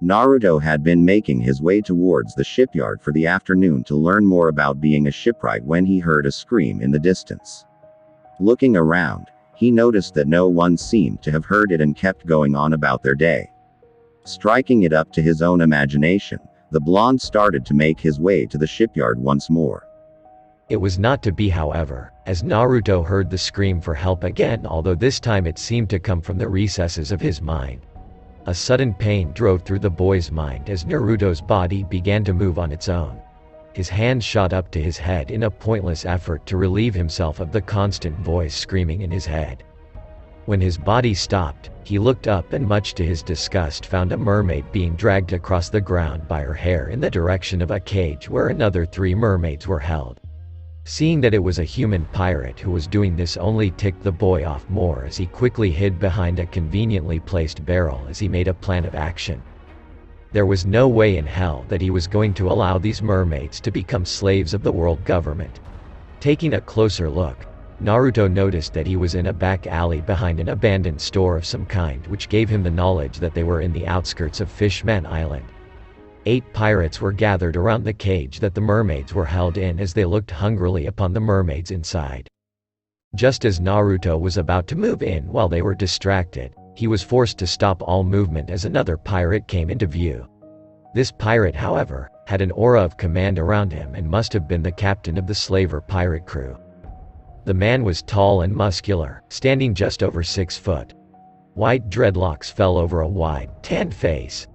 Naruto had been making his way towards the shipyard for the afternoon to learn more about being a shipwright when he heard a scream in the distance. Looking around, he noticed that no one seemed to have heard it and kept going on about their day. Striking it up to his own imagination, the blonde started to make his way to the shipyard once more. It was not to be, however, as Naruto heard the scream for help again, although this time it seemed to come from the recesses of his mind. A sudden pain drove through the boy's mind as Naruto's body began to move on its own. His hand shot up to his head in a pointless effort to relieve himself of the constant voice screaming in his head. When his body stopped, he looked up and much to his disgust found a mermaid being dragged across the ground by her hair in the direction of a cage where another 3 mermaids were held. Seeing that it was a human pirate who was doing this only ticked the boy off more as he quickly hid behind a conveniently placed barrel as he made a plan of action. There was no way in hell that he was going to allow these mermaids to become slaves of the world government. Taking a closer look, Naruto noticed that he was in a back alley behind an abandoned store of some kind, which gave him the knowledge that they were in the outskirts of Fishman Island. 8 pirates were gathered around the cage that the mermaids were held in as they looked hungrily upon the mermaids inside. Just as Naruto was about to move in while they were distracted, he was forced to stop all movement as another pirate came into view. This pirate, however, had an aura of command around him and must have been the captain of the slaver pirate crew. The man was tall and muscular, standing just over 6 foot. White dreadlocks fell over a wide, tanned face.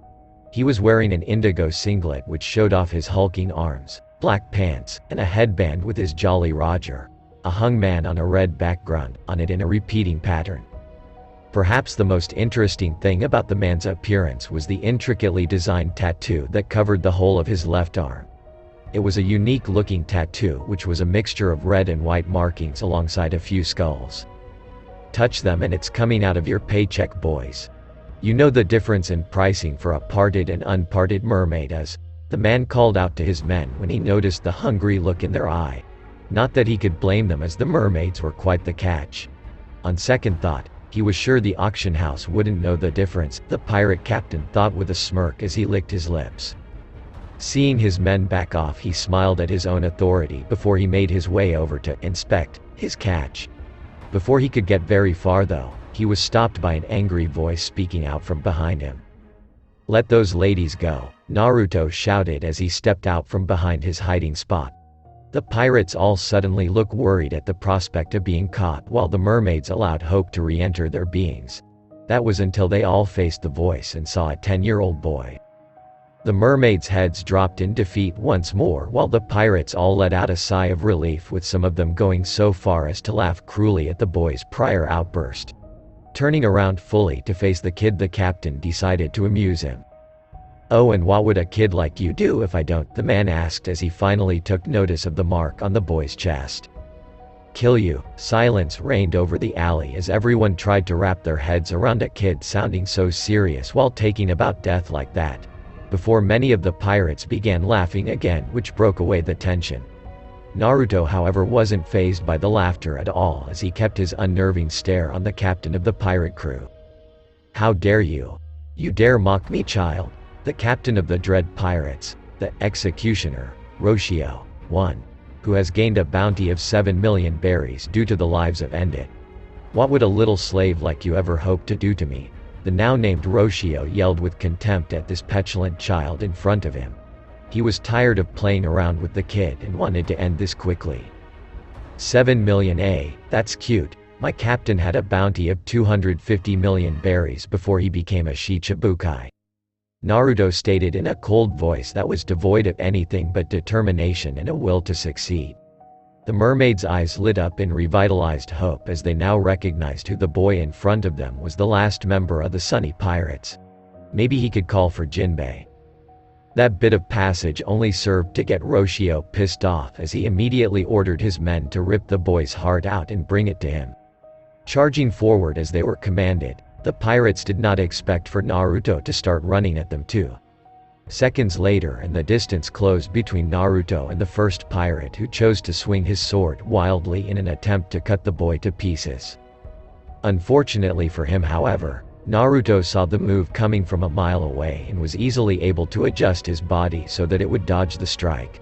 He was wearing an indigo singlet which showed off his hulking arms, black pants, and a headband with his Jolly Roger, a hung man on a red background, on it in a repeating pattern. Perhaps the most interesting thing about the man's appearance was the intricately designed tattoo that covered the whole of his left arm. It was a unique-looking tattoo which was a mixture of red and white markings alongside a few skulls. Touch them and it's coming out of your paycheck, boys. You know the difference in pricing for a parted and unparted mermaid is, the man called out to his men when he noticed the hungry look in their eye. Not that he could blame them as the mermaids were quite the catch. On second thought, he was sure the auction house wouldn't know the difference, the pirate captain thought with a smirk as he licked his lips. Seeing his men back off, he smiled at his own authority before he made his way over to inspect his catch. Before he could get very far though, he was stopped by an angry voice speaking out from behind him. "Let those ladies go," Naruto shouted as he stepped out from behind his hiding spot. The pirates all suddenly looked worried at the prospect of being caught while the mermaids allowed hope to re-enter their beings. That was until they all faced the voice and saw a 10-year-old boy. The mermaids' heads dropped in defeat once more while the pirates all let out a sigh of relief, with some of them going so far as to laugh cruelly at the boy's prior outburst. Turning around fully to face the kid, the captain decided to amuse him. "Oh, and what would a kid like you do if I don't?" the man asked as he finally took notice of the mark on the boy's chest. "Kill you." Silence reigned over the alley as everyone tried to wrap their heads around a kid sounding so serious while taking about death like that, before many of the pirates began laughing again, which broke away the tension. Naruto, however, wasn't fazed by the laughter at all as he kept his unnerving stare on the captain of the pirate crew. "How dare you? You dare mock me, child?" The captain of the Dread Pirates, the executioner, Roshio, one, who has gained a bounty of 7 million berries due to the lives of Endit. "What would a little slave like you ever hope to do to me?" The now named Roshio yelled with contempt at this petulant child in front of him. He was tired of playing around with the kid and wanted to end this quickly. 7 million, eh? That's cute. My captain had a bounty of 250 million berries before he became a Shichibukai. Naruto stated in a cold voice that was devoid of anything but determination and a will to succeed. The mermaid's eyes lit up in revitalized hope as they now recognized who the boy in front of them was, the last member of the Sunny Pirates. Maybe he could call for Jinbei. That bit of passage only served to get Roshio pissed off as he immediately ordered his men to rip the boy's heart out and bring it to him. Charging forward as they were commanded, the pirates did not expect for Naruto to start running at them too. Seconds later, and the distance closed between Naruto and the first pirate, who chose to swing his sword wildly in an attempt to cut the boy to pieces. Unfortunately for him, however, Naruto saw the move coming from a mile away and was easily able to adjust his body so that it would dodge the strike.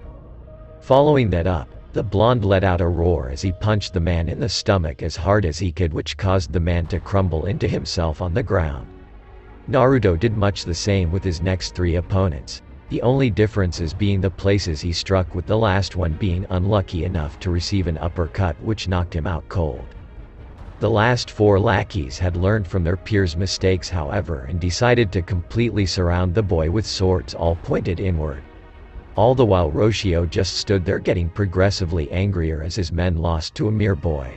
Following that up, the blonde let out a roar as he punched the man in the stomach as hard as he could, which caused the man to crumble into himself on the ground. Naruto did much the same with his next 3 opponents, the only differences being the places he struck, with the last one being unlucky enough to receive an uppercut which knocked him out cold. The last 4 lackeys had learned from their peers' mistakes, however, and decided to completely surround the boy with swords all pointed inward. All the while Roshio just stood there getting progressively angrier as his men lost to a mere boy.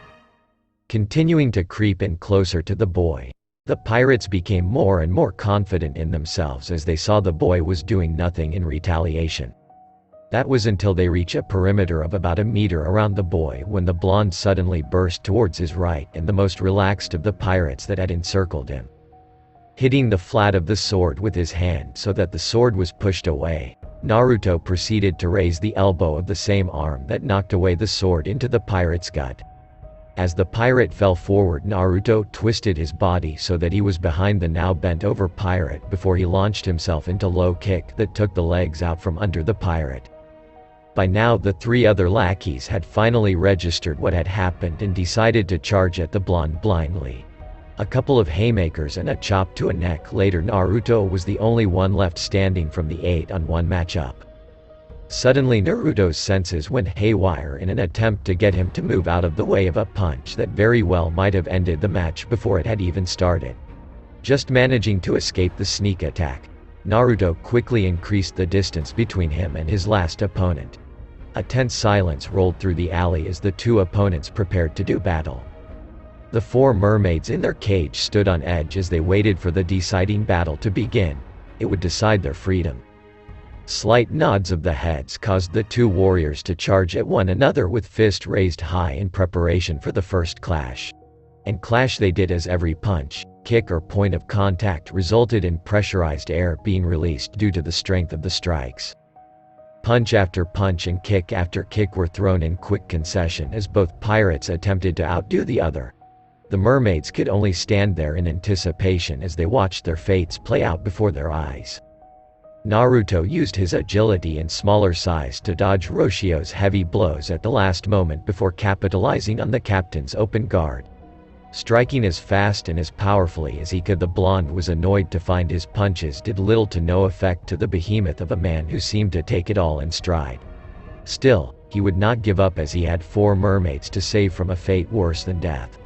Continuing to creep in closer to the boy, the pirates became more and more confident in themselves as they saw the boy was doing nothing in retaliation. That was until they reached a perimeter of about a meter around the boy, when the blonde suddenly burst towards his right and the most relaxed of the pirates that had encircled him. Hitting the flat of the sword with his hand so that the sword was pushed away, Naruto proceeded to raise the elbow of the same arm that knocked away the sword into the pirate's gut. As the pirate fell forward, Naruto twisted his body so that he was behind the now bent over pirate before he launched himself into low kick that took the legs out from under the pirate. By now the 3 other lackeys had finally registered what had happened and decided to charge at the blonde blindly. A couple of haymakers and a chop to a neck later, Naruto was the only one left standing from the 8-on-1 matchup. Suddenly Naruto's senses went haywire in an attempt to get him to move out of the way of a punch that very well might have ended the match before it had even started. Just managing to escape the sneak attack, Naruto quickly increased the distance between him and his last opponent. A tense silence rolled through the alley as the 2 opponents prepared to do battle. The 4 mermaids in their cage stood on edge as they waited for the deciding battle to begin. It would decide their freedom. Slight nods of the heads caused the 2 warriors to charge at one another with fist raised high in preparation for the first clash. And clash they did, as every punch, kick or point of contact resulted in pressurized air being released due to the strength of the strikes. Punch after punch and kick after kick were thrown in quick concession as both pirates attempted to outdo the other. The mermaids could only stand there in anticipation as they watched their fates play out before their eyes. Naruto used his agility and smaller size to dodge Roshio's heavy blows at the last moment before capitalizing on the captain's open guard. Striking as fast and as powerfully as he could, the blonde was annoyed to find his punches did little to no effect to the behemoth of a man who seemed to take it all in stride. Still, he would not give up as he had 4 mermaids to save from a fate worse than death.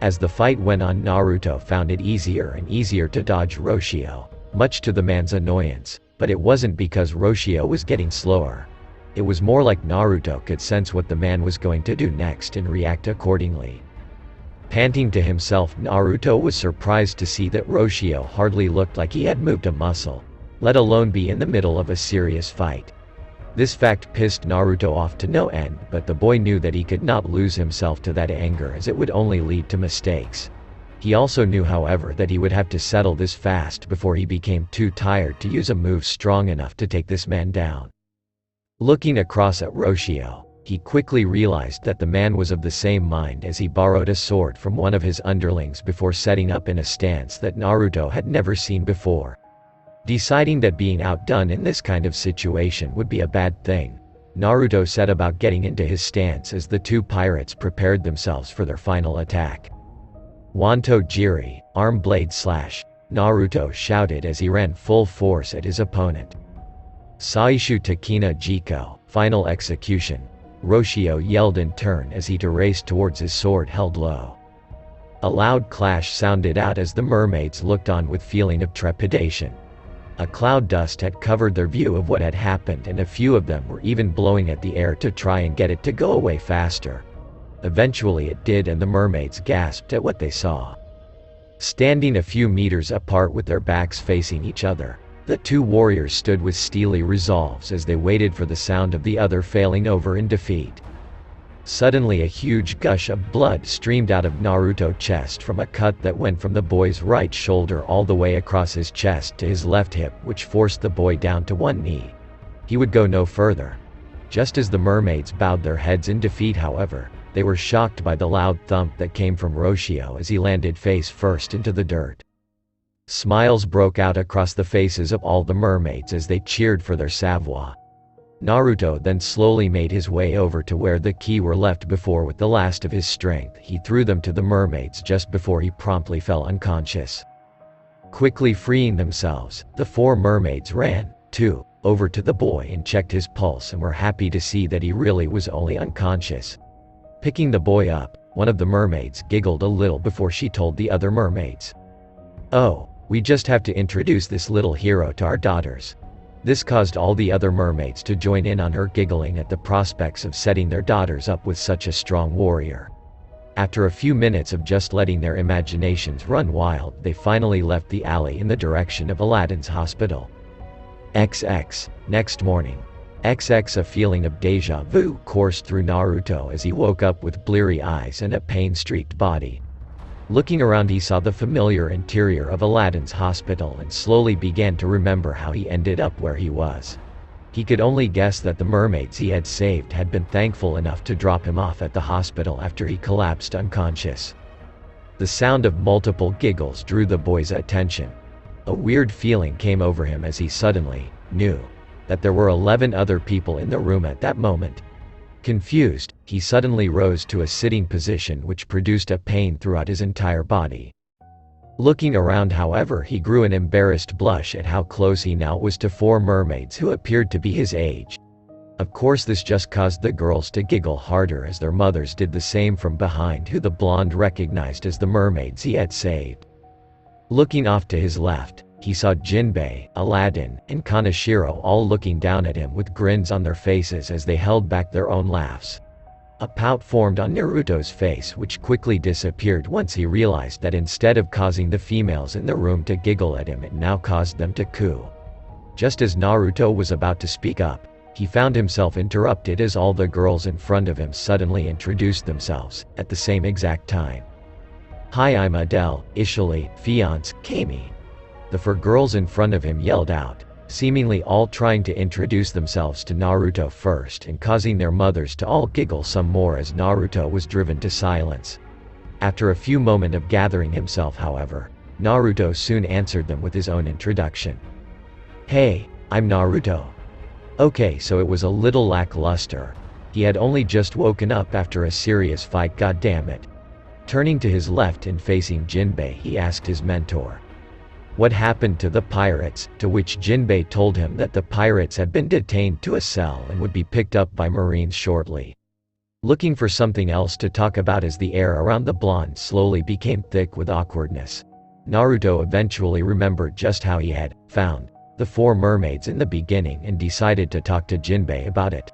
As the fight went on, Naruto found it easier and easier to dodge Roshio, much to the man's annoyance, but it wasn't because Roshio was getting slower. It was more like Naruto could sense what the man was going to do next and react accordingly. Panting to himself, Naruto was surprised to see that Roshio hardly looked like he had moved a muscle, let alone be in the middle of a serious fight. This fact pissed Naruto off to no end, but the boy knew that he could not lose himself to that anger as it would only lead to mistakes. He also knew, however, that he would have to settle this fast before he became too tired to use a move strong enough to take this man down. Looking across at Roshio, he quickly realized that the man was of the same mind as he borrowed a sword from one of his underlings before setting up in a stance that Naruto had never seen before. Deciding that being outdone in this kind of situation would be a bad thing, Naruto set about getting into his stance as the 2 pirates prepared themselves for their final attack. "Wanto Jiri, arm blade slash," Naruto shouted as he ran full force at his opponent. "Saishu Takina Jiko, final execution," Roshio yelled in turn as he raced towards his sword held low. A loud clash sounded out as the mermaids looked on with feeling of trepidation. A cloud dust had covered their view of what had happened, and a few of them were even blowing at the air to try and get it to go away faster. Eventually it did, and the mermaids gasped at what they saw. Standing a few meters apart with their backs facing each other, the 2 warriors stood with steely resolves as they waited for the sound of the other failing over in defeat. Suddenly a huge gush of blood streamed out of Naruto's chest from a cut that went from the boy's right shoulder all the way across his chest to his left hip, which forced the boy down to one knee. He would go no further. Just as the mermaids bowed their heads in defeat, however, They were shocked by the loud thump that came from Roshio as he landed face first into the dirt. Smiles broke out across the faces of all the mermaids as they cheered for their savoir. Naruto then slowly made his way over to where the key were left before. With the last of his strength, he threw them to the mermaids just before he promptly fell unconscious. Quickly freeing themselves, the 4 mermaids ran, too, over to the boy and checked his pulse and were happy to see that he really was only unconscious. Picking the boy up, one of the mermaids giggled a little before she told the other mermaids, "Oh, we just have to introduce this little hero to our daughters." This caused all the other mermaids to join in on her giggling at the prospects of setting their daughters up with such a strong warrior. After a few minutes of just letting their imaginations run wild, they finally left the alley in the direction of Aladdin's hospital. XX. Next morning. XX. A feeling of déjà vu coursed through Naruto as he woke up with bleary eyes and a pain-streaked body. Looking around, he saw the familiar interior of Aladdin's hospital and slowly began to remember how he ended up where he was. He could only guess that the mermaids he had saved had been thankful enough to drop him off at the hospital after he collapsed unconscious. The sound of multiple giggles drew the boy's attention. A weird feeling came over him as he suddenly knew that there were 11 other people in the room at that moment. Confused, he suddenly rose to a sitting position which produced a pain throughout his entire body. Looking around, however, he grew an embarrassed blush at how close he now was to 4 mermaids who appeared to be his age. Of course, this just caused the girls to giggle harder as their mothers did the same from behind, who the blonde recognized as the mermaids he had saved. Looking off to his left, he saw Jinbei, Aladdin, and Kaneshiro all looking down at him with grins on their faces as they held back their own laughs. A pout formed on Naruto's face, which quickly disappeared once he realized that instead of causing the females in the room to giggle at him, it now caused them to coo. Just as Naruto was about to speak up, he found himself interrupted as all the girls in front of him suddenly introduced themselves, at the same exact time. "Hi, I'm Adele, Ishili, Fiance, Kami." The 4 girls in front of him yelled out, seemingly all trying to introduce themselves to Naruto first and causing their mothers to all giggle some more as Naruto was driven to silence. After a few moments of gathering himself, however, Naruto soon answered them with his own introduction. "Hey, I'm Naruto." Okay, so it was a little lackluster. He had only just woken up after a serious fight, goddammit. Turning to his left and facing Jinbei, he asked his mentor, "What happened to the pirates?" To which Jinbei told him that the pirates had been detained to a cell and would be picked up by Marines shortly. Looking for something else to talk about as the air around the blonde slowly became thick with awkwardness, Naruto eventually remembered just how he had found the 4 mermaids in the beginning and decided to talk to Jinbei about it.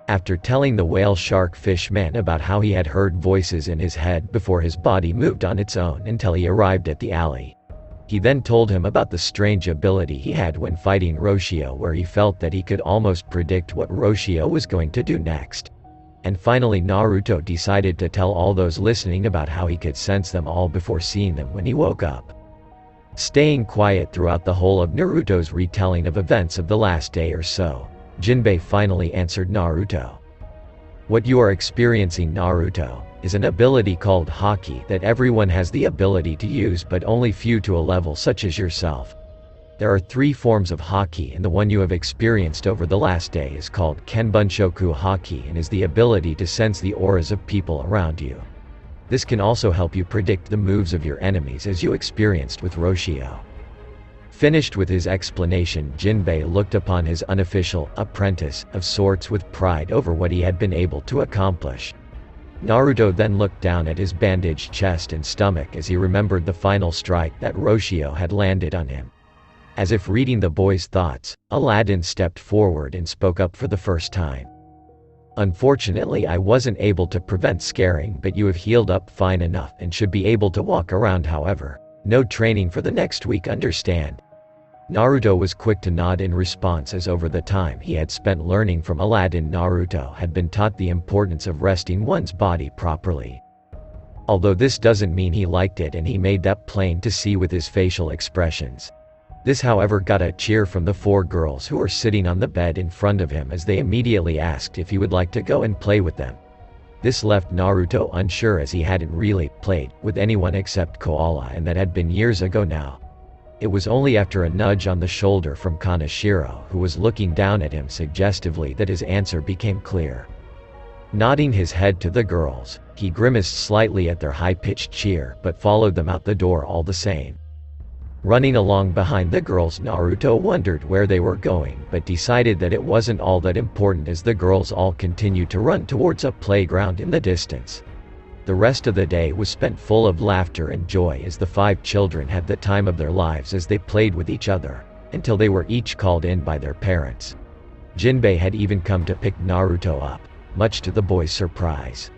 After telling the whale shark fish man about how he had heard voices in his head before his body moved on its own until he arrived at the alley, he then told him about the strange ability he had when fighting Roshio, where he felt that he could almost predict what Roshio was going to do next. And finally, Naruto decided to tell all those listening about how he could sense them all before seeing them when he woke up. Staying quiet throughout the whole of Naruto's retelling of events of the last day or so, Jinbei finally answered Naruto. "What you are experiencing, Naruto, is an ability called Haki that everyone has the ability to use, but only few to a level such as yourself. There are 3 forms of Haki, and the one you have experienced over the last day is called Kenbunshoku Haki and is the ability to sense the auras of people around you. This can also help you predict the moves of your enemies, as you experienced with Roshio." Finished with his explanation, Jinbei looked upon his unofficial apprentice of sorts with pride over what he had been able to accomplish. Naruto then looked down at his bandaged chest and stomach as he remembered the final strike that Roshio had landed on him. As if reading the boy's thoughts, Aladdin stepped forward and spoke up for the first time. "Unfortunately, I wasn't able to prevent scaring, but you have healed up fine enough and should be able to walk around. However, no training for the next week, understand?" Naruto was quick to nod in response, as over the time he had spent learning from Aladdin, Naruto had been taught the importance of resting one's body properly. Although this doesn't mean he liked it, and he made that plain to see with his facial expressions. This, however, got a cheer from the 4 girls who were sitting on the bed in front of him as they immediately asked if he would like to go and play with them. This left Naruto unsure as he hadn't really played with anyone except Koala, and that had been years ago now. It was only after a nudge on the shoulder from Kaneshiro, who was looking down at him suggestively, that his answer became clear. Nodding his head to the girls, he grimaced slightly at their high-pitched cheer but followed them out the door all the same. Running along behind the girls, Naruto wondered where they were going but decided that it wasn't all that important as the girls all continued to run towards a playground in the distance. The rest of the day was spent full of laughter and joy as the 5 children had the time of their lives as they played with each other, until they were each called in by their parents. Jinbei had even come to pick Naruto up, much to the boys' surprise.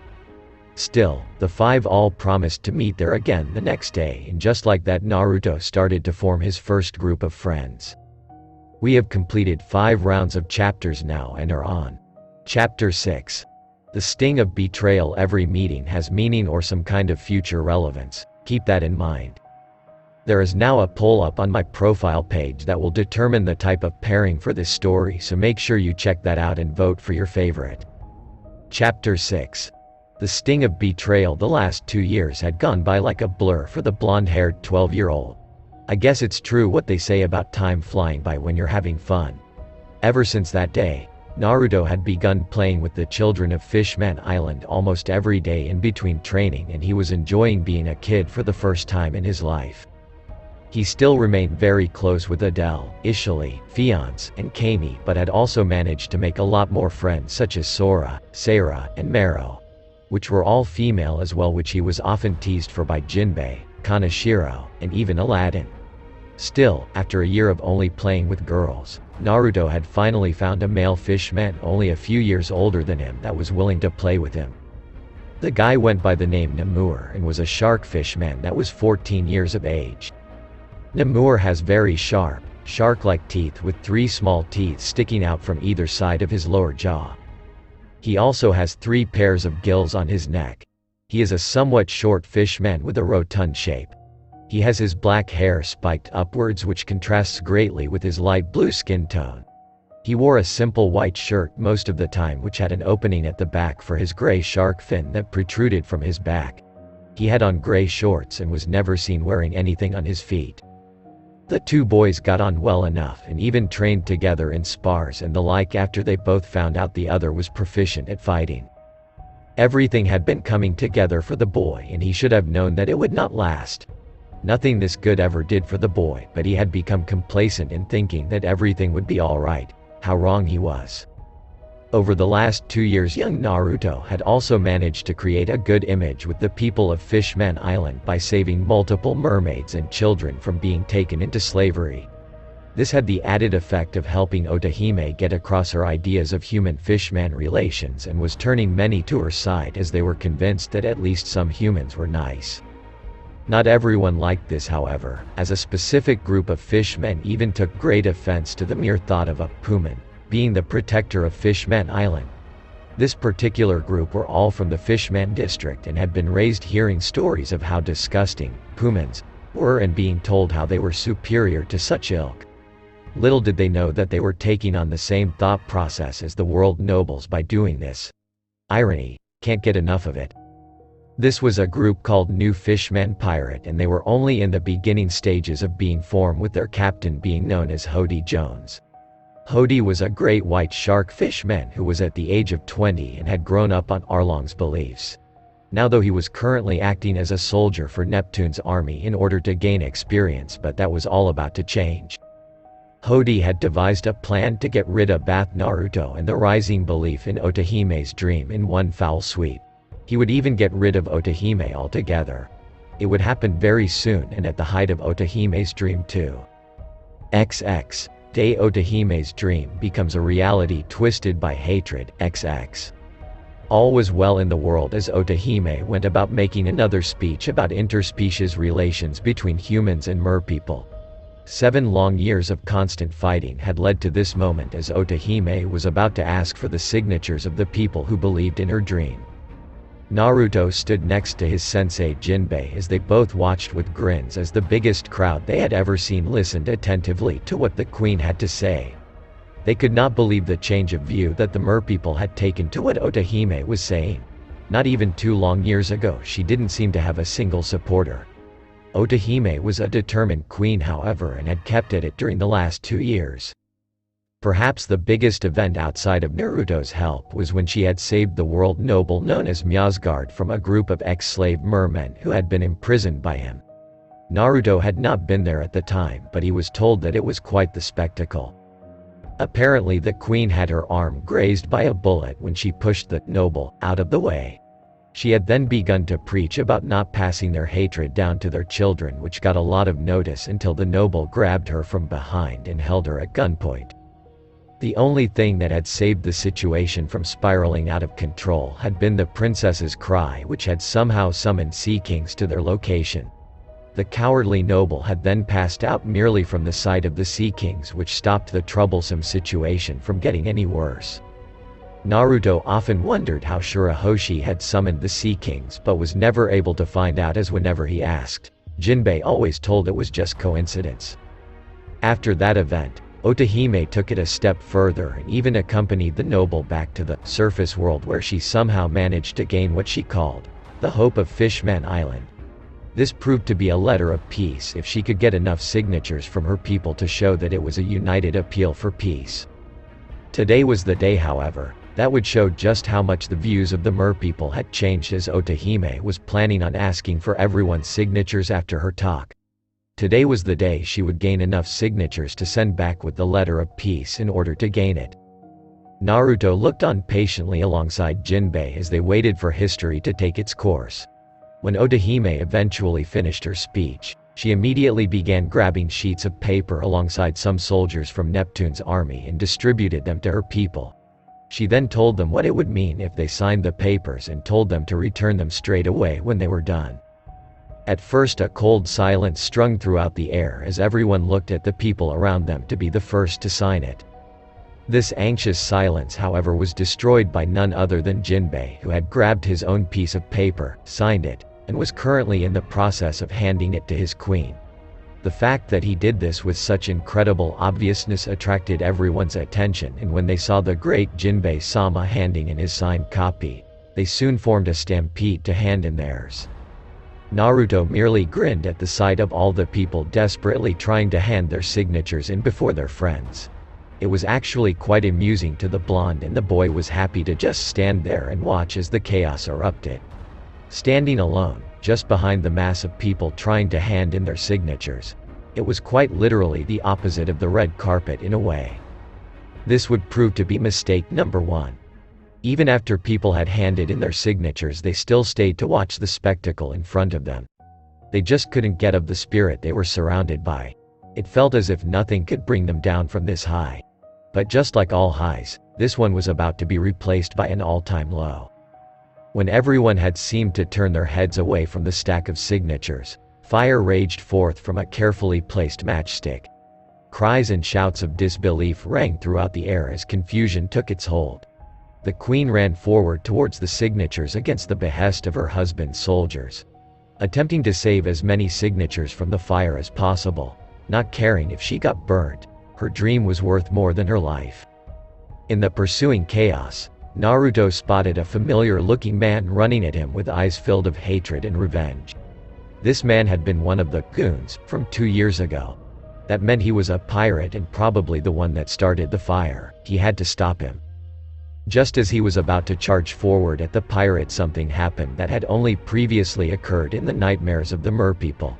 Still, the 5 all promised to meet there again the next day, and just like that Naruto started to form his first group of friends. We have completed 5 rounds of chapters now and are on Chapter 6. The sting of betrayal. Every meeting has meaning or some kind of future relevance, keep that in mind. There is now a poll up on my profile page that will determine the type of pairing for this story, so make sure you check that out and vote for your favorite. Chapter 6. The sting of betrayal. The last 2 years had gone by like a blur for the blonde-haired 12-year-old. I guess it's true what they say about time flying by when you're having fun. Ever since that day, Naruto had begun playing with the children of Fishman Island almost every day in between training, and he was enjoying being a kid for the first time in his life. He still remained very close with Adele, Ishili, Fiance, and Kami, but had also managed to make a lot more friends such as Sora, Sarah, and Mero, which were all female as well, which he was often teased for by Jinbei, Kaneshiro, and even Aladdin. Still, after a year of only playing with girls, Naruto had finally found a male fishman only a few years older than him that was willing to play with him. The guy went by the name Namur and was a shark fishman that was 14 years of age. Namur has very sharp, shark-like teeth with 3 small teeth sticking out from either side of his lower jaw. He also has 3 pairs of gills on his neck. He is a somewhat short fishman with a rotund shape. He has his black hair spiked upwards, which contrasts greatly with his light blue skin tone. He wore a simple white shirt most of the time, which had an opening at the back for his gray shark fin that protruded from his back. He had on gray shorts and was never seen wearing anything on his feet. The 2 boys got on well enough and even trained together in spars and the like after they both found out the other was proficient at fighting. Everything had been coming together for the boy, and he should have known that it would not last. Nothing this good ever did for the boy, but he had become complacent in thinking that everything would be alright. How wrong he was. Over the last 2 years, young Naruto had also managed to create a good image with the people of Fishman Island by saving multiple mermaids and children from being taken into slavery. This had the added effect of helping Otahime get across her ideas of human-fishman relations and was turning many to her side, as they were convinced that at least some humans were nice. Not everyone liked this, however, as a specific group of fishmen even took great offense to the mere thought of a Puman being the protector of Fishman Island. This particular group were all from the Fishman district and had been raised hearing stories of how disgusting Pumans were and being told how they were superior to such ilk. Little did they know that they were taking on the same thought process as the world nobles by doing this. Irony, can't get enough of it. This was a group called New Fishman Pirate, and they were only in the beginning stages of being formed, with their captain being known as Hody Jones. Hody was a great white shark fishman who was at the age of 20 and had grown up on Arlong's beliefs. Now, though, he was currently acting as a soldier for Neptune's army in order to gain experience, but that was all about to change. Hody had devised a plan to get rid of both Naruto and the rising belief in Otahime's dream in one foul sweep. He would even get rid of Otahime altogether. It would happen very soon and at the height of Otahime's dream too. XX. Day Otahime's dream becomes a reality twisted by hatred. XX. All was well in the world as Otahime went about making another speech about interspecies relations between humans and merpeople. 7 long years of constant fighting had led to this moment, as Otahime was about to ask for the signatures of the people who believed in her dream. Naruto stood next to his sensei Jinbei as they both watched with grins as the biggest crowd they had ever seen listened attentively to what the queen had to say. They could not believe the change of view that the merpeople had taken to what Otahime was saying. Not even 2 long years ago she didn't seem to have a single supporter. Otahime was a determined queen however and had kept at it during the last 2 years. Perhaps the biggest event outside of Naruto's help was when she had saved the world noble known as Myasgard from a group of ex-slave mermen who had been imprisoned by him. Naruto had not been there at the time, but he was told that it was quite the spectacle. Apparently the queen had her arm grazed by a bullet when she pushed the noble out of the way. She had then begun to preach about not passing their hatred down to their children, which got a lot of notice until the noble grabbed her from behind and held her at gunpoint. The only thing that had saved the situation from spiraling out of control had been the princess's cry, which had somehow summoned Sea Kings to their location. The cowardly noble had then passed out merely from the sight of the Sea Kings, which stopped the troublesome situation from getting any worse. Naruto often wondered how Shirahoshi had summoned the Sea Kings but was never able to find out, as whenever he asked, Jinbei always told it was just coincidence. After that event, Otahime took it a step further and even accompanied the noble back to the surface world, where she somehow managed to gain what she called the Hope of Fishman Island. This proved to be a letter of peace if she could get enough signatures from her people to show that it was a united appeal for peace. Today was the day, however, that would show just how much the views of the mer people had changed, as Otahime was planning on asking for everyone's signatures after her talk. Today was the day she would gain enough signatures to send back with the letter of peace in order to gain it. Naruto looked on patiently alongside Jinbei as they waited for history to take its course. When Otahime eventually finished her speech, she immediately began grabbing sheets of paper alongside some soldiers from Neptune's army and distributed them to her people. She then told them what it would mean if they signed the papers and told them to return them straight away when they were done. At first a cold silence strung throughout the air as everyone looked at the people around them to be the first to sign it. This anxious silence, however, was destroyed by none other than Jinbei, who had grabbed his own piece of paper, signed it, and was currently in the process of handing it to his queen. The fact that he did this with such incredible obviousness attracted everyone's attention, and when they saw the great Jinbei-sama handing in his signed copy, they soon formed a stampede to hand in theirs. Naruto merely grinned at the sight of all the people desperately trying to hand their signatures in before their friends. It was actually quite amusing to the blonde, and the boy was happy to just stand there and watch as the chaos erupted. Standing alone, just behind the mass of people trying to hand in their signatures, it was quite literally the opposite of the red carpet in a way. This would prove to be mistake number 1. Even after people had handed in their signatures, they still stayed to watch the spectacle in front of them. They just couldn't get of the spirit they were surrounded by. It felt as if nothing could bring them down from this high. But just like all highs, this one was about to be replaced by an all-time low. When everyone had seemed to turn their heads away from the stack of signatures, fire raged forth from a carefully placed matchstick. Cries and shouts of disbelief rang throughout the air as confusion took its hold. The queen ran forward towards the signatures against the behest of her husband's soldiers, attempting to save as many signatures from the fire as possible, not caring if she got burned. Her dream was worth more than her life. In the pursuing chaos, Naruto spotted a familiar-looking man running at him with eyes filled of hatred and revenge. This man had been one of the goons from 2 years ago. That meant he was a pirate and probably the one that started the fire. He had to stop him. Just as he was about to charge forward at the pirate, something happened that had only previously occurred in the nightmares of the merpeople.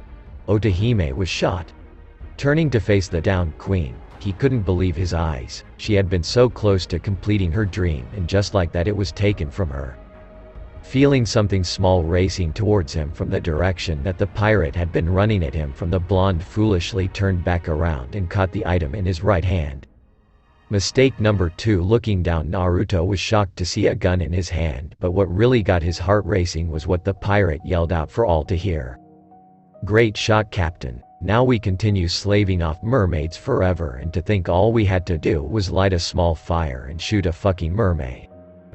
Otahime was shot. Turning to face the downed queen, he couldn't believe his eyes. She had been so close to completing her dream, and just like that it was taken from her. Feeling something small racing towards him from the direction that the pirate had been running at him from, the blonde foolishly turned back around and caught the item in his right hand. Mistake number 2. Looking down, Naruto was shocked to see a gun in his hand, but what really got his heart racing was what the pirate yelled out for all to hear. "Great shot, Captain. Now we continue slaving off mermaids forever, and to think all we had to do was light a small fire and shoot a fucking mermaid."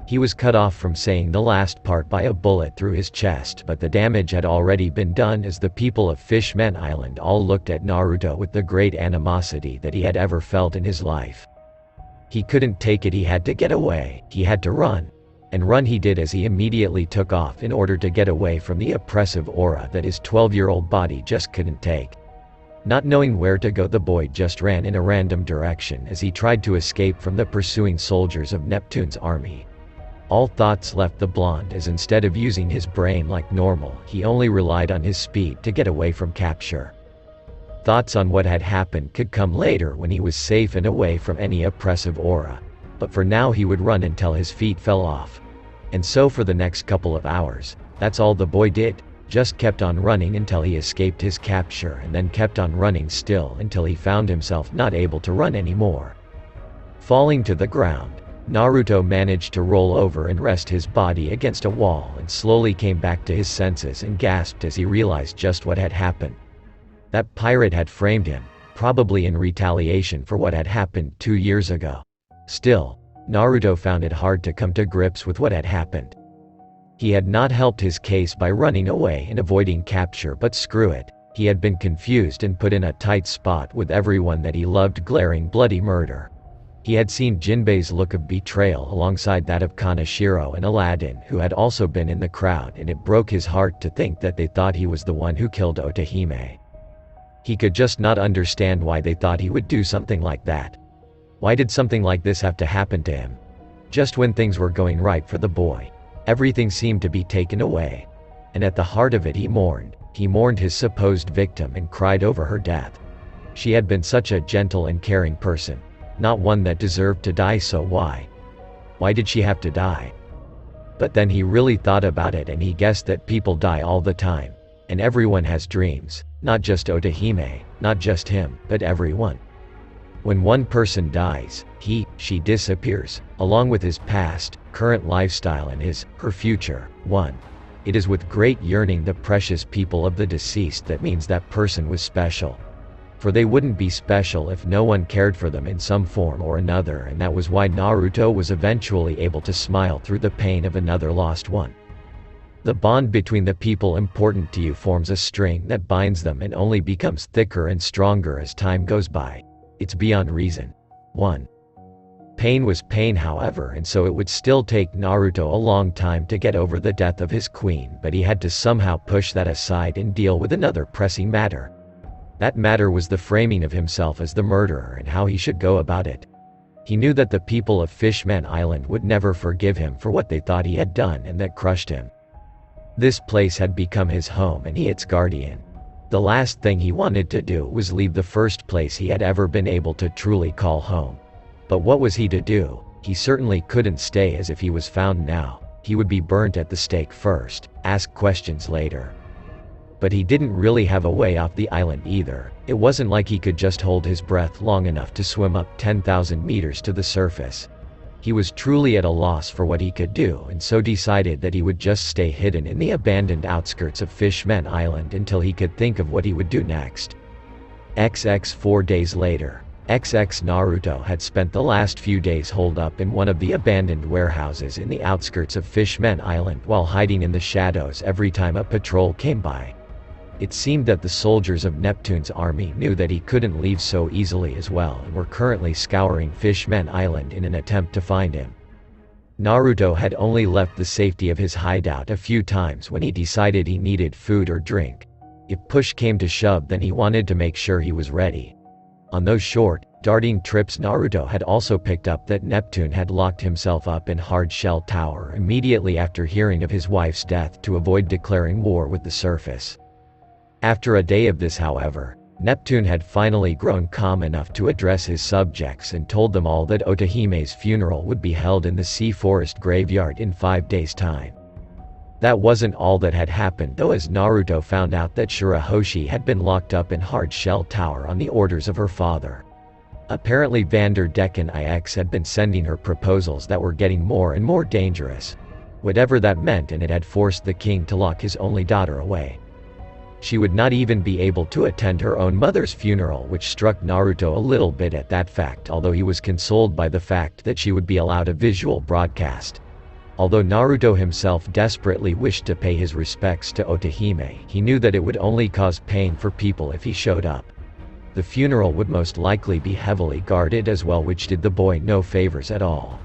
He was cut off from saying the last part by a bullet through his chest, but the damage had already been done as the people of Fishman Island all looked at Naruto with the great animosity that he had ever felt in his life. He couldn't take it, he had to get away, he had to run. And run he did as he immediately took off in order to get away from the oppressive aura that his 12-year-old body just couldn't take. Not knowing where to go, the boy just ran in a random direction as he tried to escape from the pursuing soldiers of Neptune's army. All thoughts left the blonde as instead of using his brain like normal, he only relied on his speed to get away from capture. Thoughts on what had happened could come later when he was safe and away from any oppressive aura. But for now he would run until his feet fell off. And so for the next couple of hours, that's all the boy did, just kept on running until he escaped his capture and then kept on running still until he found himself not able to run anymore. Falling to the ground, Naruto managed to roll over and rest his body against a wall and slowly came back to his senses and gasped as he realized just what had happened. That pirate had framed him, probably in retaliation for what had happened 2 years ago. Still, Naruto found it hard to come to grips with what had happened. He had not helped his case by running away and avoiding capture, but screw it, he had been confused and put in a tight spot with everyone that he loved glaring bloody murder. He had seen Jinbei's look of betrayal alongside that of Kaneshiro and Aladdin, who had also been in the crowd, and it broke his heart to think that they thought he was the one who killed Otahime. He could just not understand why they thought he would do something like that. Why did something like this have to happen to him? Just when things were going right for the boy, everything seemed to be taken away. And at the heart of it he mourned his supposed victim and cried over her death. She had been such a gentle and caring person, not one that deserved to die, so why did she have to die? But then he really thought about it and he guessed that people die all the time. And everyone has dreams, not just Otahime, not just him, but everyone. When one person dies, she disappears, along with his past, current lifestyle and her future. It is with great yearning the precious people of the deceased that means that person was special. For they wouldn't be special if no one cared for them in some form or another, and that was why Naruto was eventually able to smile through the pain of another lost one. The bond between the people important to you forms a string that binds them and only becomes thicker and stronger as time goes by. It's beyond reason. Pain was pain, however, and so it would still take Naruto a long time to get over the death of his queen, but he had to somehow push that aside and deal with another pressing matter. That matter was the framing of himself as the murderer and how he should go about it. He knew that the people of Fishman Island would never forgive him for what they thought he had done, and that crushed him. This place had become his home and he its guardian. The last thing he wanted to do was leave the first place he had ever been able to truly call home. But what was he to do? He certainly couldn't stay as if he was found now. He would be burnt at the stake first, ask questions later. But he didn't really have a way off the island either. It wasn't like he could just hold his breath long enough to swim up 10,000 meters to the surface. He was truly at a loss for what he could do, and so decided that he would just stay hidden in the abandoned outskirts of Fishman Island until he could think of what he would do next. 4 days later. Naruto had spent the last few days holed up in one of the abandoned warehouses in the outskirts of Fishman Island while hiding in the shadows every time a patrol came by. It seemed that the soldiers of Neptune's army knew that he couldn't leave so easily as well and were currently scouring Fishman Island in an attempt to find him. Naruto had only left the safety of his hideout a few times when he decided he needed food or drink. If push came to shove, then he wanted to make sure he was ready. On those short, darting trips, Naruto had also picked up that Neptune had locked himself up in Hard Shell Tower immediately after hearing of his wife's death to avoid declaring war with the surface. After a day of this, however, Neptune had finally grown calm enough to address his subjects and told them all that Otahime's funeral would be held in the Sea Forest graveyard in 5 days' time. That wasn't all that had happened though, as Naruto found out that Shirahoshi had been locked up in Hard Shell Tower on the orders of her father. Apparently Vanderdecken IX had been sending her proposals that were getting more and more dangerous. Whatever that meant, and it had forced the king to lock his only daughter away. She would not even be able to attend her own mother's funeral, which struck Naruto a little bit at that fact, although he was consoled by the fact that she would be allowed a visual broadcast. Although Naruto himself desperately wished to pay his respects to Otahime, he knew that it would only cause pain for people if he showed up. The funeral would most likely be heavily guarded as well, which did the boy no favors at all.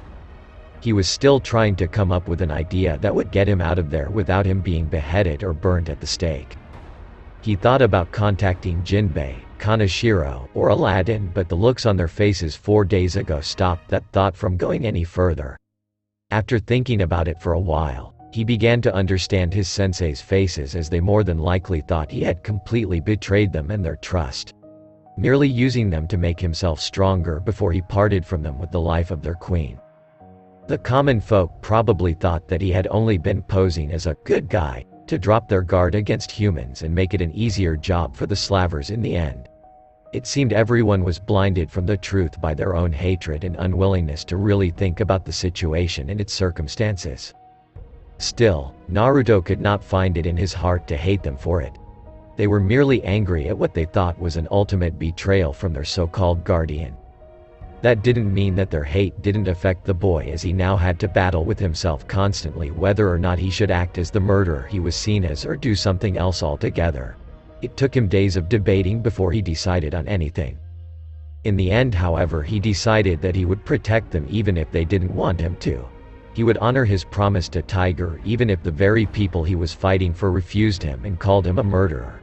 He was still trying to come up with an idea that would get him out of there without him being beheaded or burned at the stake. He thought about contacting Jinbei, Kaneshiro, or Aladdin, but the looks on their faces 4 days ago stopped that thought from going any further. After thinking about it for a while, he began to understand his sensei's faces, as they more than likely thought he had completely betrayed them and their trust, merely using them to make himself stronger before he parted from them with the life of their queen. The common folk probably thought that he had only been posing as a good guy to drop their guard against humans and make it an easier job for the Slavers in the end. It seemed everyone was blinded from the truth by their own hatred and unwillingness to really think about the situation and its circumstances. Still, Naruto could not find it in his heart to hate them for it. They were merely angry at what they thought was an ultimate betrayal from their so-called guardian. That didn't mean that their hate didn't affect the boy, as he now had to battle with himself constantly whether or not he should act as the murderer he was seen as or do something else altogether. It took him days of debating before he decided on anything. In the end, however, he decided that he would protect them even if they didn't want him to. He would honor his promise to Tiger even if the very people he was fighting for refused him and called him a murderer.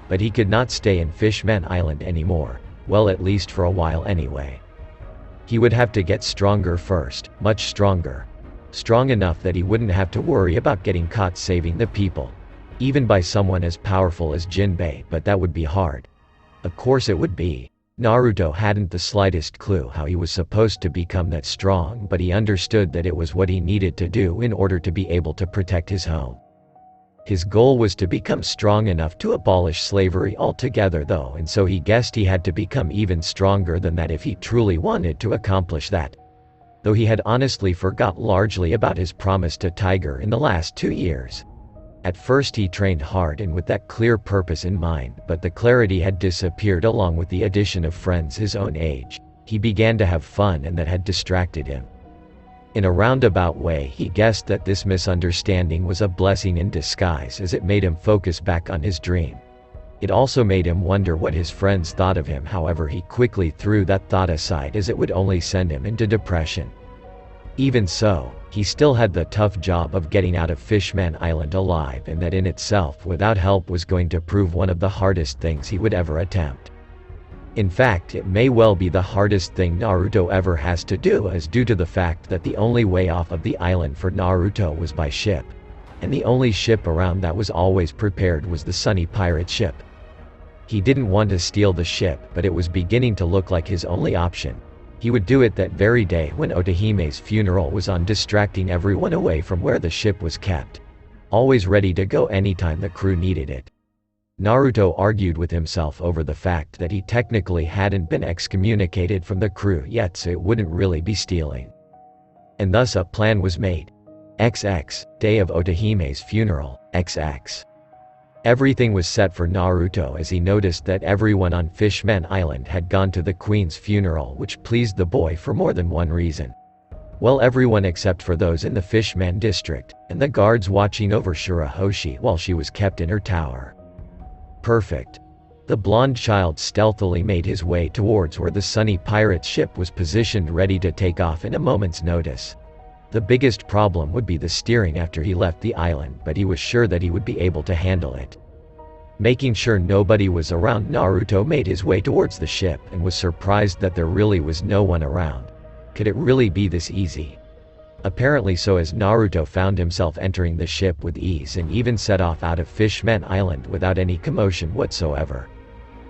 But he could not stay in Fishman Island anymore, well, at least for a while anyway. He would have to get stronger first, much stronger. Strong enough that he wouldn't have to worry about getting caught saving the people, even by someone as powerful as Jinbei, but that would be hard. Of course it would be. Naruto hadn't the slightest clue how he was supposed to become that strong, but he understood that it was what he needed to do in order to be able to protect his home. His goal was to become strong enough to abolish slavery altogether though, and so he guessed he had to become even stronger than that if he truly wanted to accomplish that. Though he had honestly forgot largely about his promise to Tiger in the last 2 years. At first he trained hard and with that clear purpose in mind, but the clarity had disappeared along with the addition of friends his own age. He began to have fun and that had distracted him. In a roundabout way, he guessed that this misunderstanding was a blessing in disguise, as it made him focus back on his dream. It also made him wonder what his friends thought of him. However, he quickly threw that thought aside, as it would only send him into depression. Even so, he still had the tough job of getting out of Fishman Island alive, and that in itself without help was going to prove one of the hardest things he would ever attempt. In fact, it may well be the hardest thing Naruto ever has to do, as due to the fact that the only way off of the island for Naruto was by ship. And the only ship around that was always prepared was the Sunny pirate ship. He didn't want to steal the ship, but it was beginning to look like his only option. He would do it that very day when Otohime's funeral was on, distracting everyone away from where the ship was kept. Always ready to go anytime the crew needed it. Naruto argued with himself over the fact that he technically hadn't been excommunicated from the crew yet, so it wouldn't really be stealing. And thus a plan was made. XX, day of Otohime's funeral, XX. Everything was set for Naruto as he noticed that everyone on Fishman Island had gone to the queen's funeral, which pleased the boy for more than one reason. Well, everyone except for those in the Fishman district, and the guards watching over Shirahoshi while she was kept in her tower. Perfect. The blonde child stealthily made his way towards where the Sunny pirate ship was positioned, ready to take off in a moment's notice. The biggest problem would be the steering after he left the island, but he was sure that he would be able to handle it. Making sure nobody was around, Naruto made his way towards the ship and was surprised that there really was no one around. Could it really be this easy? Apparently so, as Naruto found himself entering the ship with ease and even set off out of Fishman Island without any commotion whatsoever.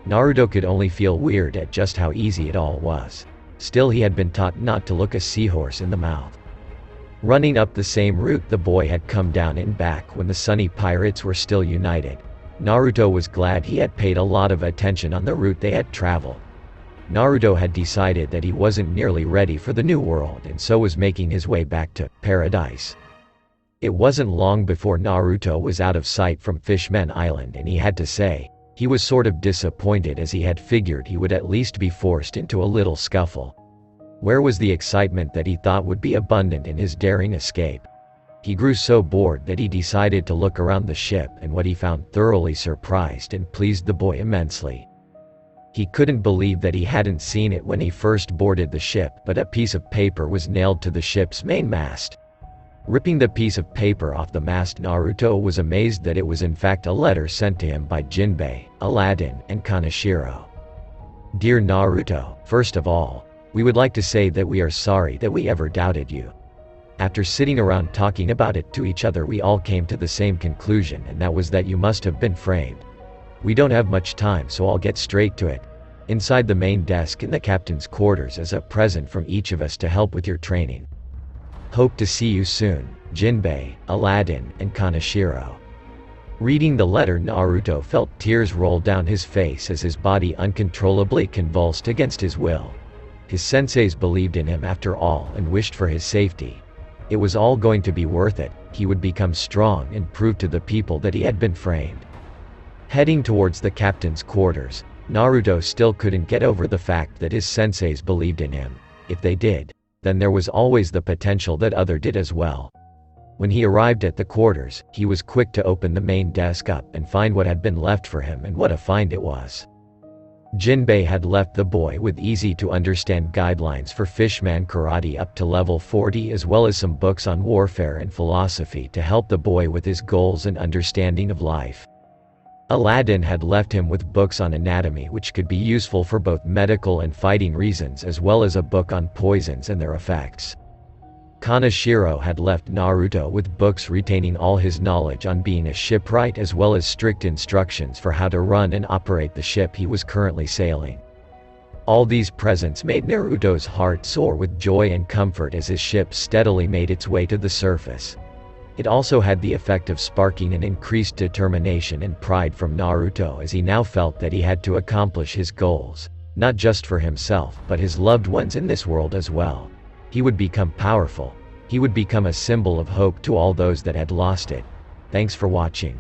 Naruto could only feel weird at just how easy it all was. Still, he had been taught not to look a seahorse in the mouth. Running up the same route the boy had come down in back when the Sunny pirates were still united, Naruto was glad he had paid a lot of attention on the route they had traveled. Naruto had decided that he wasn't nearly ready for the new world, and so was making his way back to paradise. It wasn't long before Naruto was out of sight from Fishman Island, and he had to say, he was sort of disappointed, as he had figured he would at least be forced into a little scuffle. Where was the excitement that he thought would be abundant in his daring escape? He grew so bored that he decided to look around the ship, and what he found thoroughly surprised and pleased the boy immensely. He couldn't believe that he hadn't seen it when he first boarded the ship, but a piece of paper was nailed to the ship's main mast. Ripping the piece of paper off the mast, Naruto was amazed that it was in fact a letter sent to him by Jinbei, Aladdin, and Kaneshiro. Dear Naruto, first of all, we would like to say that we are sorry that we ever doubted you. After sitting around talking about it to each other, we all came to the same conclusion, and that was that you must have been framed. We don't have much time, so I'll get straight to it. Inside the main desk in the captain's quarters is a present from each of us to help with your training. Hope to see you soon, Jinbei, Aladdin, and Kaneshiro. Reading the letter, Naruto felt tears roll down his face as his body uncontrollably convulsed against his will. His senseis believed in him after all and wished for his safety. It was all going to be worth it. He would become strong and prove to the people that he had been framed. Heading towards the captain's quarters, Naruto still couldn't get over the fact that his senseis believed in him. If they did, then there was always the potential that others did as well. When he arrived at the quarters, he was quick to open the main desk up and find what had been left for him, and what a find it was. Jinbei had left the boy with easy-to-understand guidelines for fishman karate up to level 40, as well as some books on warfare and philosophy to help the boy with his goals and understanding of life. Aladdin had left him with books on anatomy which could be useful for both medical and fighting reasons, as well as a book on poisons and their effects. Kaneshiro had left Naruto with books retaining all his knowledge on being a shipwright, as well as strict instructions for how to run and operate the ship he was currently sailing. All these presents made Naruto's heart soar with joy and comfort as his ship steadily made its way to the surface. It also had the effect of sparking an increased determination and pride from Naruto, as he now felt that he had to accomplish his goals, not just for himself but his loved ones in this world as well. He would become powerful. He would become a symbol of hope to all those that had lost it. Thanks for watching.